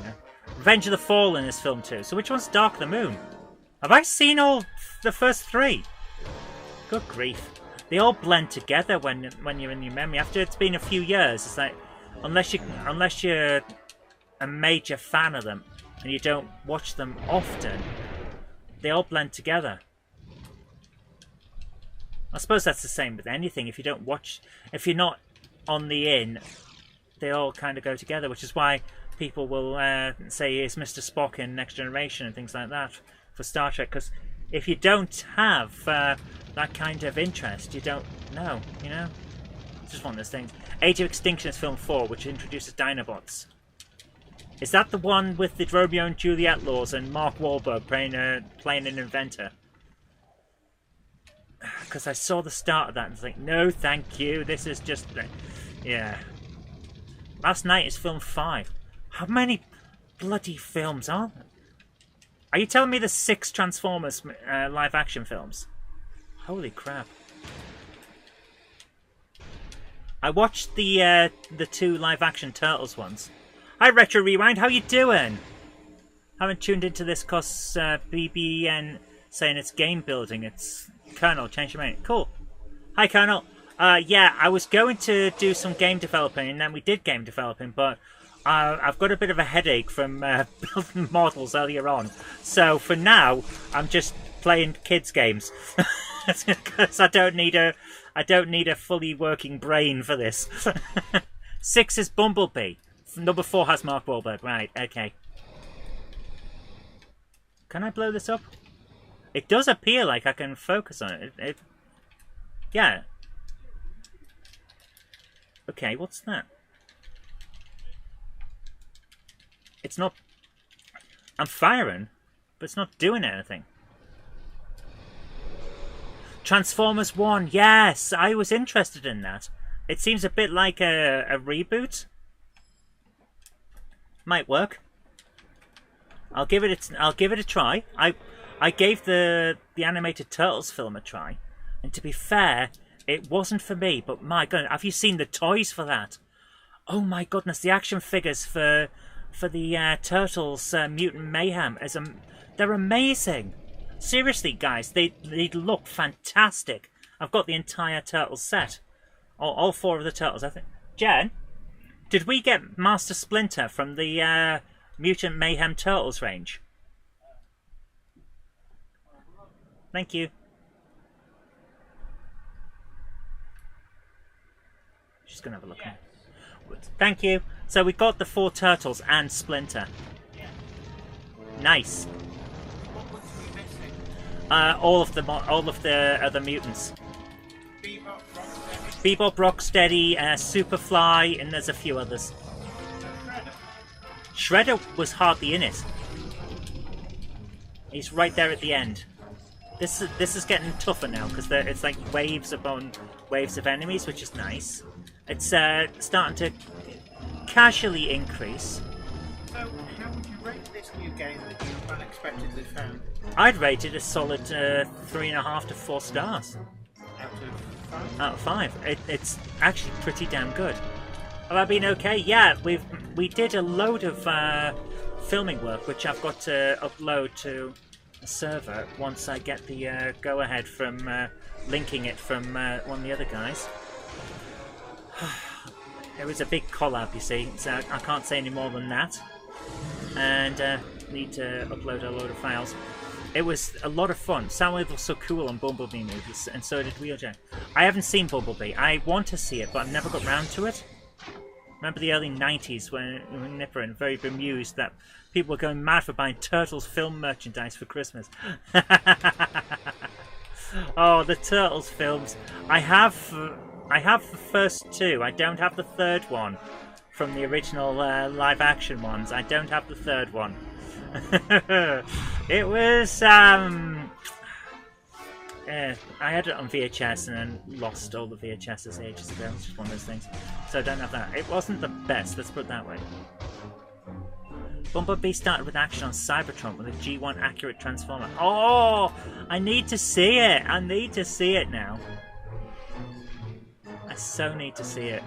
Revenge of the Fallen is film too. So which one's Dark of the Moon? Have I seen all the first three? Good grief. They all blend together when you're in your memory. After it's been a few years, it's like unless you're a major fan of them and you don't watch them often, they all blend together. I suppose that's the same with anything. If you're not on the in, they all kind of go together, which is why people will say he's Mr. Spock in Next Generation and things like that for Star Trek, because if you don't have that kind of interest, you don't know, you know? It's just one of those things. Age of Extinction is film 4, which introduces Dinobots. Is that the one with the Romeo and Juliet laws and Mark Wahlberg playing an inventor? Because I saw the start of that and was like, no, thank you. This is just... yeah. Last Night is film 5. How many... bloody films are there? Are you telling me there's 6 Transformers live-action films? Holy crap. I watched the 2 live-action Turtles ones. Hi, Retro Rewind, how you doing? Haven't tuned into this cause BBN saying it's game building. It's Colonel, change your mind. Cool. Hi, Colonel. Yeah, I was going to do some game developing, and then we did game developing, but I've got a bit of a headache from building models earlier on. So for now, I'm just playing kids' games because I don't need a fully working brain for this. 6 is Bumblebee. Number 4 has Mark Wahlberg. Right. Okay. Can I blow this up? It does appear like I can focus on it. Yeah. Okay, what's that? It's not... I'm firing, but it's not doing anything. Transformers 1, yes! I was interested in that. It seems a bit like a reboot. Might work. I'll give it a try. I gave the animated Turtles film a try, and to be fair, it wasn't for me. But my God, have you seen the toys for that? Oh my goodness, the action figures for the Turtles Mutant Mayhem they're amazing. Seriously, guys, they look fantastic. I've got the entire Turtles set, all 4 of the Turtles. I think. Jen, did we get Master Splinter from the Mutant Mayhem Turtles range? Thank you. Just gonna have a look. Yes. Thank you. So we got the 4 Turtles and Splinter. Nice. What was we missing? All of the other mutants. Bebop, Rocksteady, Superfly, and there's a few others. Shredder was hardly in it. He's right there at the end. This is getting tougher now because it's like waves upon waves of enemies, which is nice. It's starting to casually increase. So, how would you rate this new game that you unexpectedly found? I'd rate it a solid 3.5 to 4 stars. Out of 5? Out of 5. It's actually pretty damn good. Have I been okay? Yeah, we did a load of filming work, which I've got to upload to a server once I get the go-ahead from linking it from one of the other guys. It was a big collab, you see, so I can't say any more than that. And need to upload a load of files. It was a lot of fun. Soundwave was so cool on Bumblebee movies, and so did Wheeljack. I haven't seen Bumblebee. I want to see it, but I've never got round to it. Remember the early 90s when Nipper and very bemused that people were going mad for buying Turtles film merchandise for Christmas. Oh, the Turtles films. I have the first 2. I don't have the third one from the original live action ones. I don't have the third one. It was I had it on VHS and then lost all the VHSs ages ago. It's just one of those things. So I don't have that. It wasn't the best, let's put it that way. Bumblebee started with action on Cybertron with a G1 accurate transformer. Oh! I need to see it! I need to see it now. I so need to see it.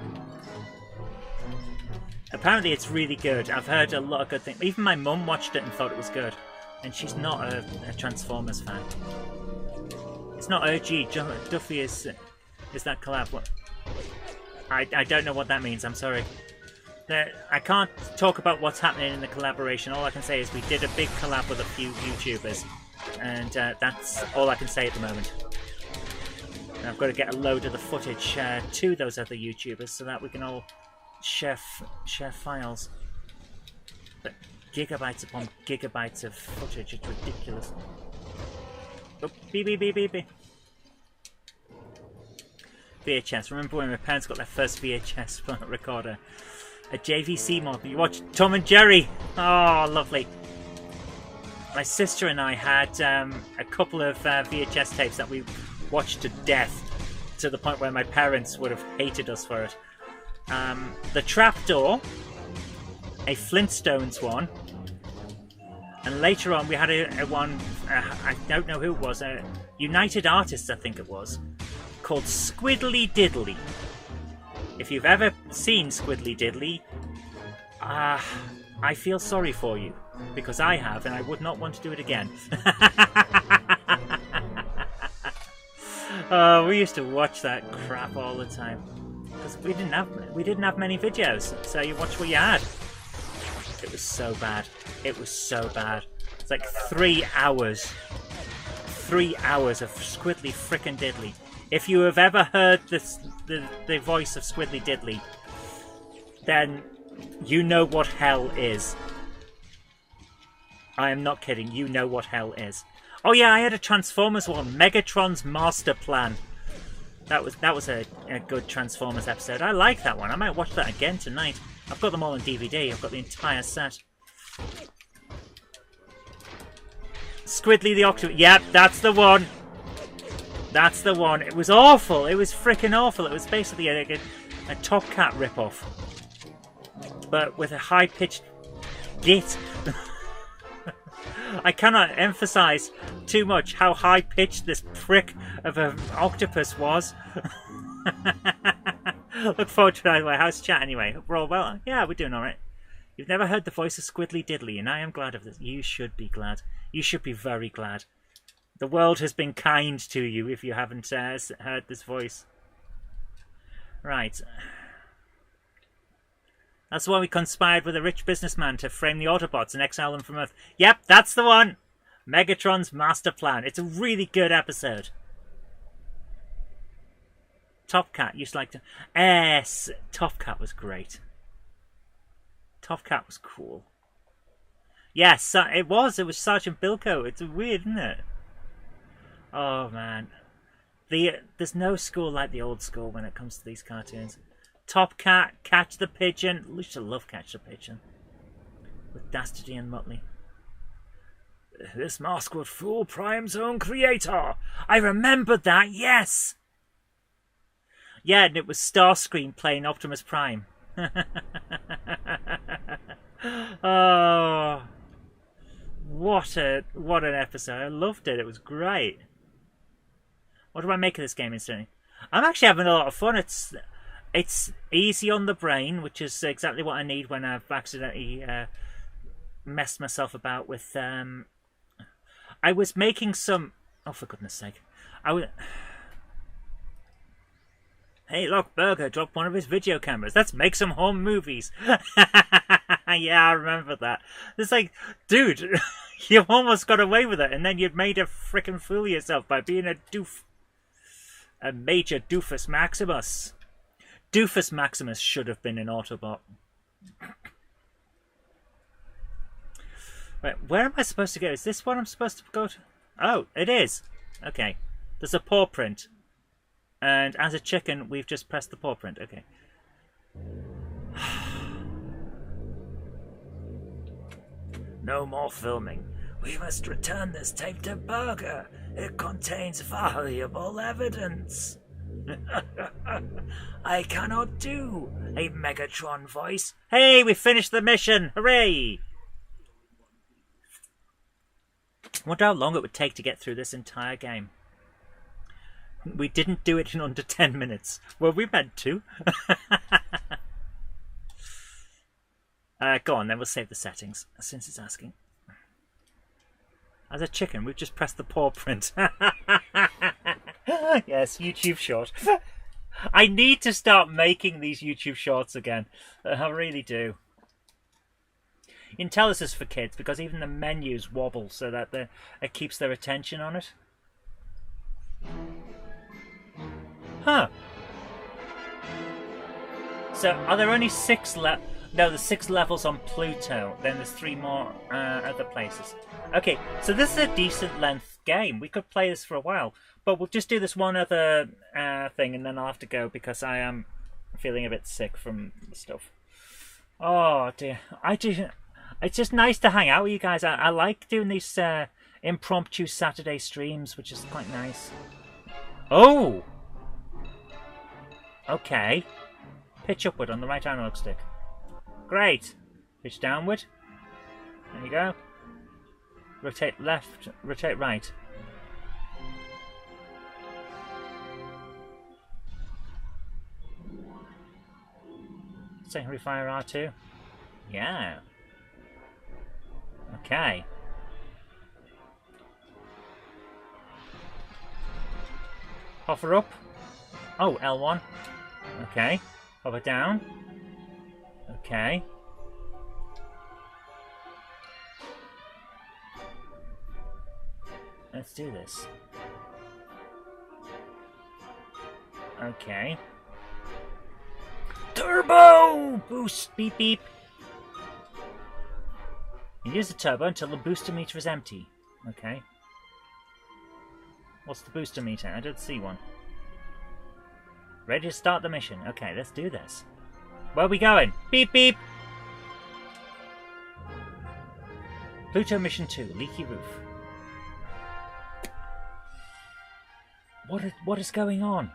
Apparently it's really good. I've heard a lot of good things. Even my mum watched it and thought it was good. And she's not a Transformers fan. It's not OG. Duffy is that collab. What? I don't know what that means. I'm sorry. I can't talk about what's happening in the collaboration. All I can say is we did a big collab with a few YouTubers. And that's all I can say at the moment. And I've got to get a load of the footage to those other YouTubers so that we can all share files. But gigabytes upon gigabytes of footage, it's ridiculous. Oh, beep, beep, beep, beep, beep. VHS. Remember when my parents got their first VHS recorder? A JVC mod. You watch Tom and Jerry. Oh, lovely. My sister and I had a couple of VHS tapes that we watched to death, to the point where my parents would have hated us for it. The Trapdoor, a Flintstones one, And later on, we had a one, I don't know who it was, a United Artists, I think it was, called Squiddly Diddly. If you've ever seen Squiddly Diddly, I feel sorry for you, because I have, and I would not want to do it again. Oh, we used to watch that crap all the time, because we didn't have many videos, so you watch what you had. It was so bad. It was so bad. It's like 3 hours. 3 hours of Squiddly frickin' Diddly. If you have ever heard the voice of Squiddly Diddly, then you know what hell is. I am not kidding. You know what hell is. Oh yeah, I had a Transformers one. Megatron's Master Plan. That was a good Transformers episode. I like that one. I might watch that again tonight. I've got them all on DVD. I've got the entire set. Squiddly the Octopus. Yep, that's the one. That's the one. It was awful. It was freaking awful. It was basically a Top Cat ripoff, but with a high-pitched git. I cannot emphasize too much how high-pitched this prick of an octopus was. Look forward to my house chat anyway. Hope we're all well. Yeah, we're doing alright. You've never heard the voice of Squiddly Diddly, and I am glad of this. You should be glad. You should be very glad. The world has been kind to you if you haven't heard this voice. Right. That's why we conspired with a rich businessman to frame the Autobots and exile them from Earth. Yep, that's the one! Megatron's Master Plan. It's a really good episode. Top Cat used to like to... Yes, Top Cat was great. Top Cat was cool. Yes, it was. It was Sergeant Bilko. It's weird, isn't it? Oh, man. There's no school like the old school when it comes to these cartoons. Top Cat, Catch the Pigeon. I used to love Catch the Pigeon. With Dastardly and Muttley. This mask would fool Prime's own creator. I remembered that, yes! Yeah, and it was Starscream playing Optimus Prime. Oh, what an episode! I loved it. It was great. What do I make of this game instantly? I'm actually having a lot of fun. It's easy on the brain, which is exactly what I need when I've accidentally messed myself about with. I was making some. Oh, for goodness sake! Hey, look, Burger dropped one of his video cameras. Let's make some home movies. Yeah, I remember that. It's like, dude, you almost got away with it, and then you'd made a frickin' fool of yourself by being a doof. A major Doofus Maximus. Doofus Maximus should have been an Autobot. Wait, where am I supposed to go? Is this what I'm supposed to go to? Oh, it is. Okay. There's a paw print. And as a chicken, we've just pressed the paw print. Okay. No more filming. We must return this tape to Burger. It contains valuable evidence. I cannot do a Megatron voice. Hey, we finished the mission. Hooray! I wonder how long it would take to get through this entire game. We didn't do it in under 10 minutes. Well, we meant to. Go on, then we'll save the settings, since it's asking. As a chicken, we've just pressed the paw print. Yes, YouTube short. I need to start making these YouTube shorts again. I really do. You can tell this is for kids, because even the menus wobble so that it keeps their attention on it. Huh. So, are there only 6 levels? No, there's 6 levels on Pluto. Then there's 3 more other places. Okay, so this is a decent length game. We could play this for a while. But we'll just do this one other thing, and then I'll have to go because I am feeling a bit sick from the stuff. Oh, dear. It's just nice to hang out with you guys. I like doing these impromptu Saturday streams, which is quite nice. Oh! Okay. Pitch upward on the right analog stick. Great. Pitch downward. There you go. Rotate left, rotate right. Secondary fire R2. Yeah. Okay. Hover up. Oh, L1. Okay. Hover down. Okay. Let's do this. Okay. Turbo! Boost! Beep beep. You use the turbo until the booster meter is empty. Okay. What's the booster meter? I don't see one. Ready to start the mission. Okay, let's do this. Where are we going? Beep beep! Pluto Mission 2, Leaky Roof. What is going on?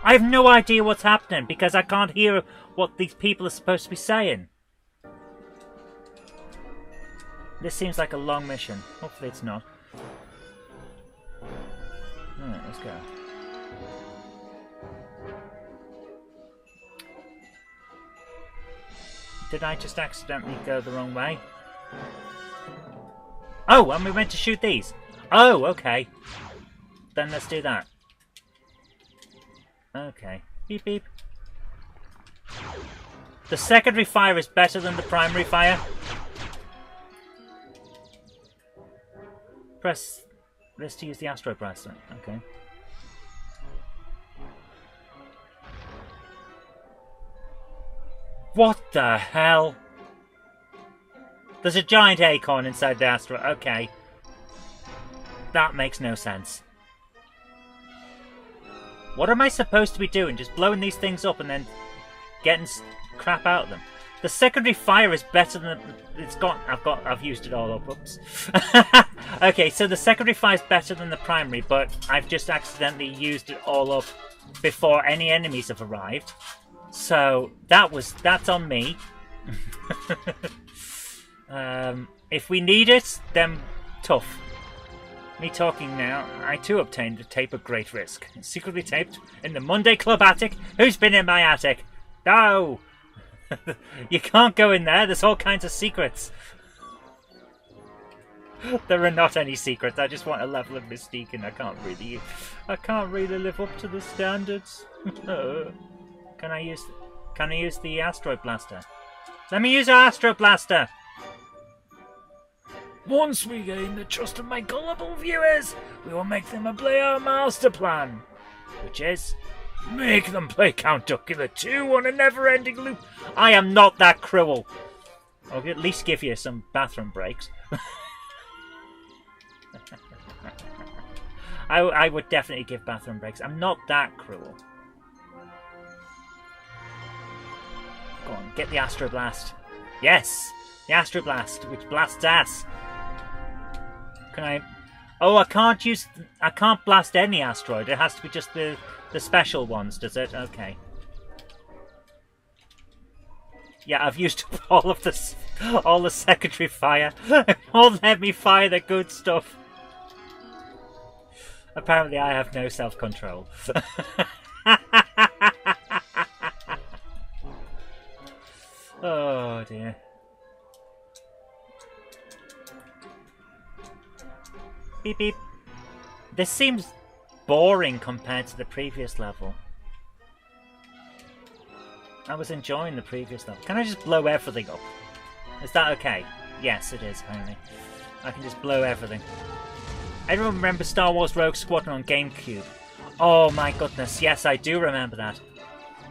I have no idea what's happening because I can't hear what these people are supposed to be saying. This seems like a long mission. Hopefully it's not. Alright, let's go. Did I just accidentally go the wrong way? Oh, and we meant to shoot these. Oh, okay. Then let's do that. Okay. Beep beep. The secondary fire is better than the primary fire. Press this to use the Astro Blaster. Okay. What the hell? There's a giant acorn inside the Astro. Okay. That makes no sense. What am I supposed to be doing? Just blowing these things up and then getting crap out of them. The secondary fire is better than I've used it all up. Oops. Okay, so the secondary fire is better than the primary, but I've just accidentally used it all up before any enemies have arrived. So that's on me. If we need it, then tough. Me talking now, I too obtained a tape of great risk. Secretly taped in the Monday Club attic. Who's been in my attic? No! You can't go in there, there's all kinds of secrets. There are not any secrets, I just want a level of mystique and I can't really live up to the standards. Can I use the Asteroid Blaster? Let me use our Asteroid Blaster! Once we gain the trust of my gullible viewers, we will make them obey our master plan, which is make them play Count Duckula 2 on a never-ending loop. I am not that cruel. I'll at least give you some bathroom breaks. I would definitely give bathroom breaks. I'm not that cruel. Go on, get the Astro Blast. Yes, the Astro Blast, which blasts ass. Can I? Oh, I can't blast any asteroid. It has to be just the special ones, does it? Okay. Yeah, I've used all of this, all the secondary fire. All let me fire the good stuff. Apparently, I have no self-control. Oh dear. Beep beep. This seems boring compared to the previous level. I was enjoying the previous level. Can I just blow everything up? Is that okay? Yes, it is, apparently. I can just blow everything. Everyone remember Star Wars Rogue Squadron on GameCube? Oh my goodness, yes, I do remember that.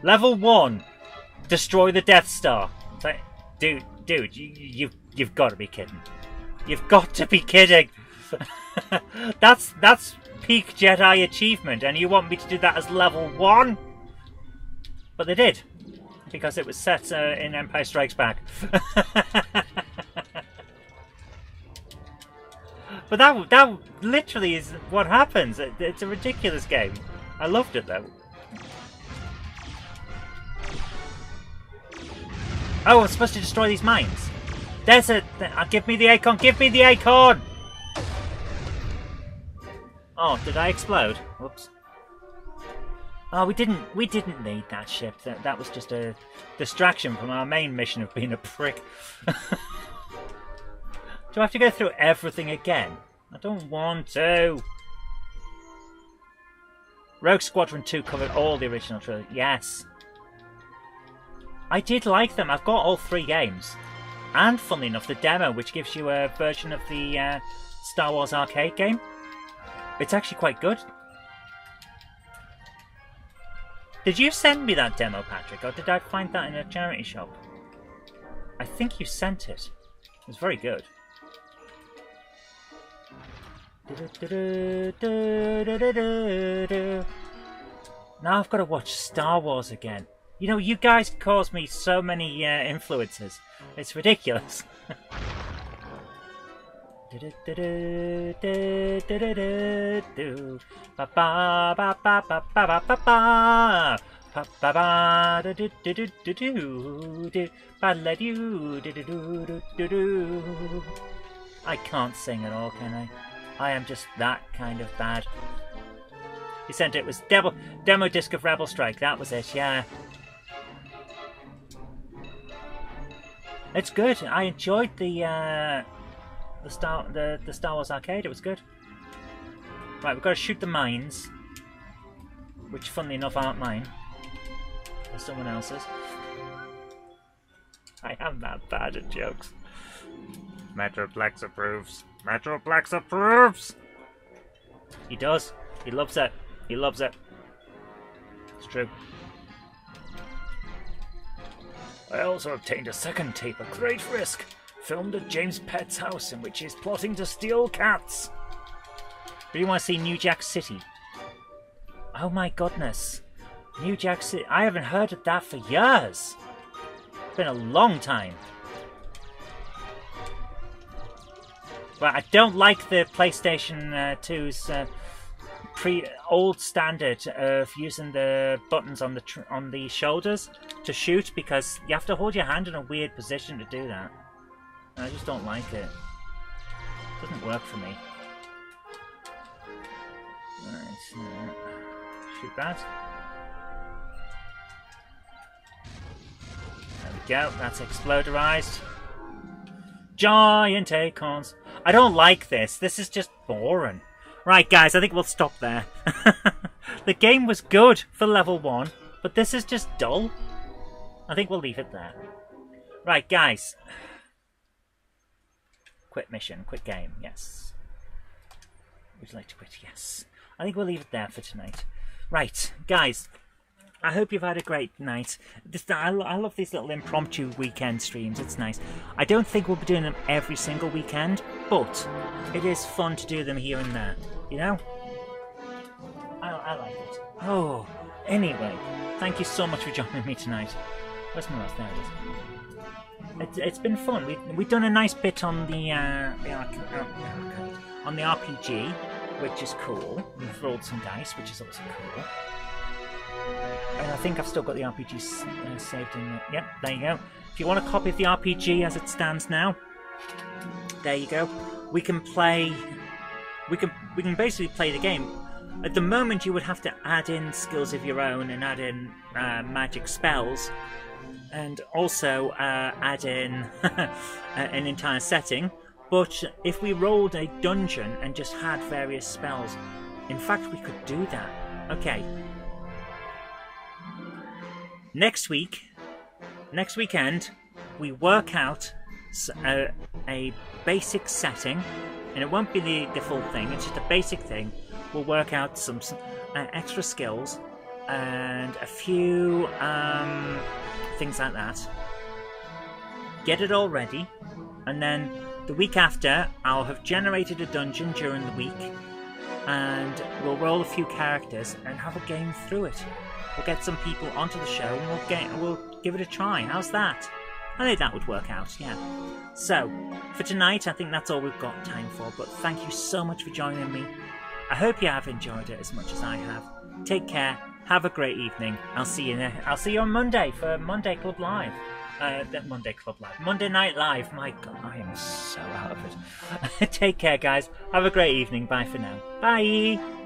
Level 1. Destroy the Death Star. It's like, dude, you've got to be kidding. You've got to be kidding. That's peak Jedi achievement, and you want me to do that as level 1? But they did, because it was set in Empire Strikes Back. But that literally is what happens. It's a ridiculous game. I loved it though. Oh, I'm supposed to destroy these mines. There's a... give me the acorn! Give me the acorn! Oh, did I explode? Whoops. Oh, we didn't need that ship. That was just a distraction from our main mission of being a prick. Do I have to go through everything again? I don't want to. Rogue Squadron 2 covered all the original trilogy. Yes. I did like them. I've got all 3 games. And, funnily enough, the demo, which gives you a version of the Star Wars arcade game. It's actually quite good. Did you send me that demo, Patrick, or did I find that in a charity shop? I think you sent it. It was very good. Now I've got to watch Star Wars again. You know, you guys cause me so many influences. It's ridiculous. I can't sing at all, can I? I am just that kind of bad. He sent it was demo disc of Rebel Strike. That was it. Yeah. It's good. I enjoyed the Star Wars arcade. It was good. Right, we've got to shoot the mines, which, funnily enough, aren't mine. They're someone else's. I am that bad at jokes. Metroplex approves. Metroplex approves. He does. He loves it. He loves it. It's true. I also obtained a second tape at great risk, filmed at James Pett's house in which he's plotting to steal cats. Really want to see New Jack City? Oh my goodness. New Jack City. I haven't heard of that for years. It's been a long time. Well, I don't like the PlayStation 2's old standard of using the buttons on the shoulders to shoot, because you have to hold your hand in a weird position to do that. I just don't like it. It doesn't work for me. Right, shoot that. There we go. That's exploderized. Giant acorns. I don't like this. This is just boring. Right, guys, I think we'll stop there. The game was good for level 1, but this is just dull. I think we'll leave it there. Right, guys. Quit mission, quit game, yes. Would you like to quit? Yes. I think we'll leave it there for tonight. Right, guys. I hope you've had a great night. I love these little impromptu weekend streams. It's nice. I don't think we'll be doing them every single weekend, but it is fun to do them here and there. You know? I like it. Oh, anyway, thank you so much for joining me tonight. Where's my mouse? There it is. It's been fun. We've done a nice bit on the RPG, which is cool. We've rolled some dice, which is also cool. And I think I've still got the RPG saved in there. Yep, there you go. If you want a copy of the RPG as it stands now, there you go. We can play. We can basically play the game. At the moment, you would have to add in skills of your own and add in magic spells, and also add in an entire setting. But if we rolled a dungeon and just had various spells, in fact, we could do that. Okay. Next weekend, we work out a basic setting, and it won't be the full thing, it's just a basic thing. We'll work out some extra skills and a few things like that. Get it all ready, and then the week after, I'll have generated a dungeon during the week, and we'll roll a few characters and have a game through it. We'll get some people onto the show and we'll give it a try. How's that? I think that would work out, yeah. So, for tonight, I think that's all we've got time for, but thank you so much for joining me. I hope you have enjoyed it as much as I have. Take care, have a great evening. I'll see you on Monday for Monday Club Live. Monday Club Live. Monday Night Live. My God, I am so out of it. Take care, guys. Have a great evening. Bye for now. Bye.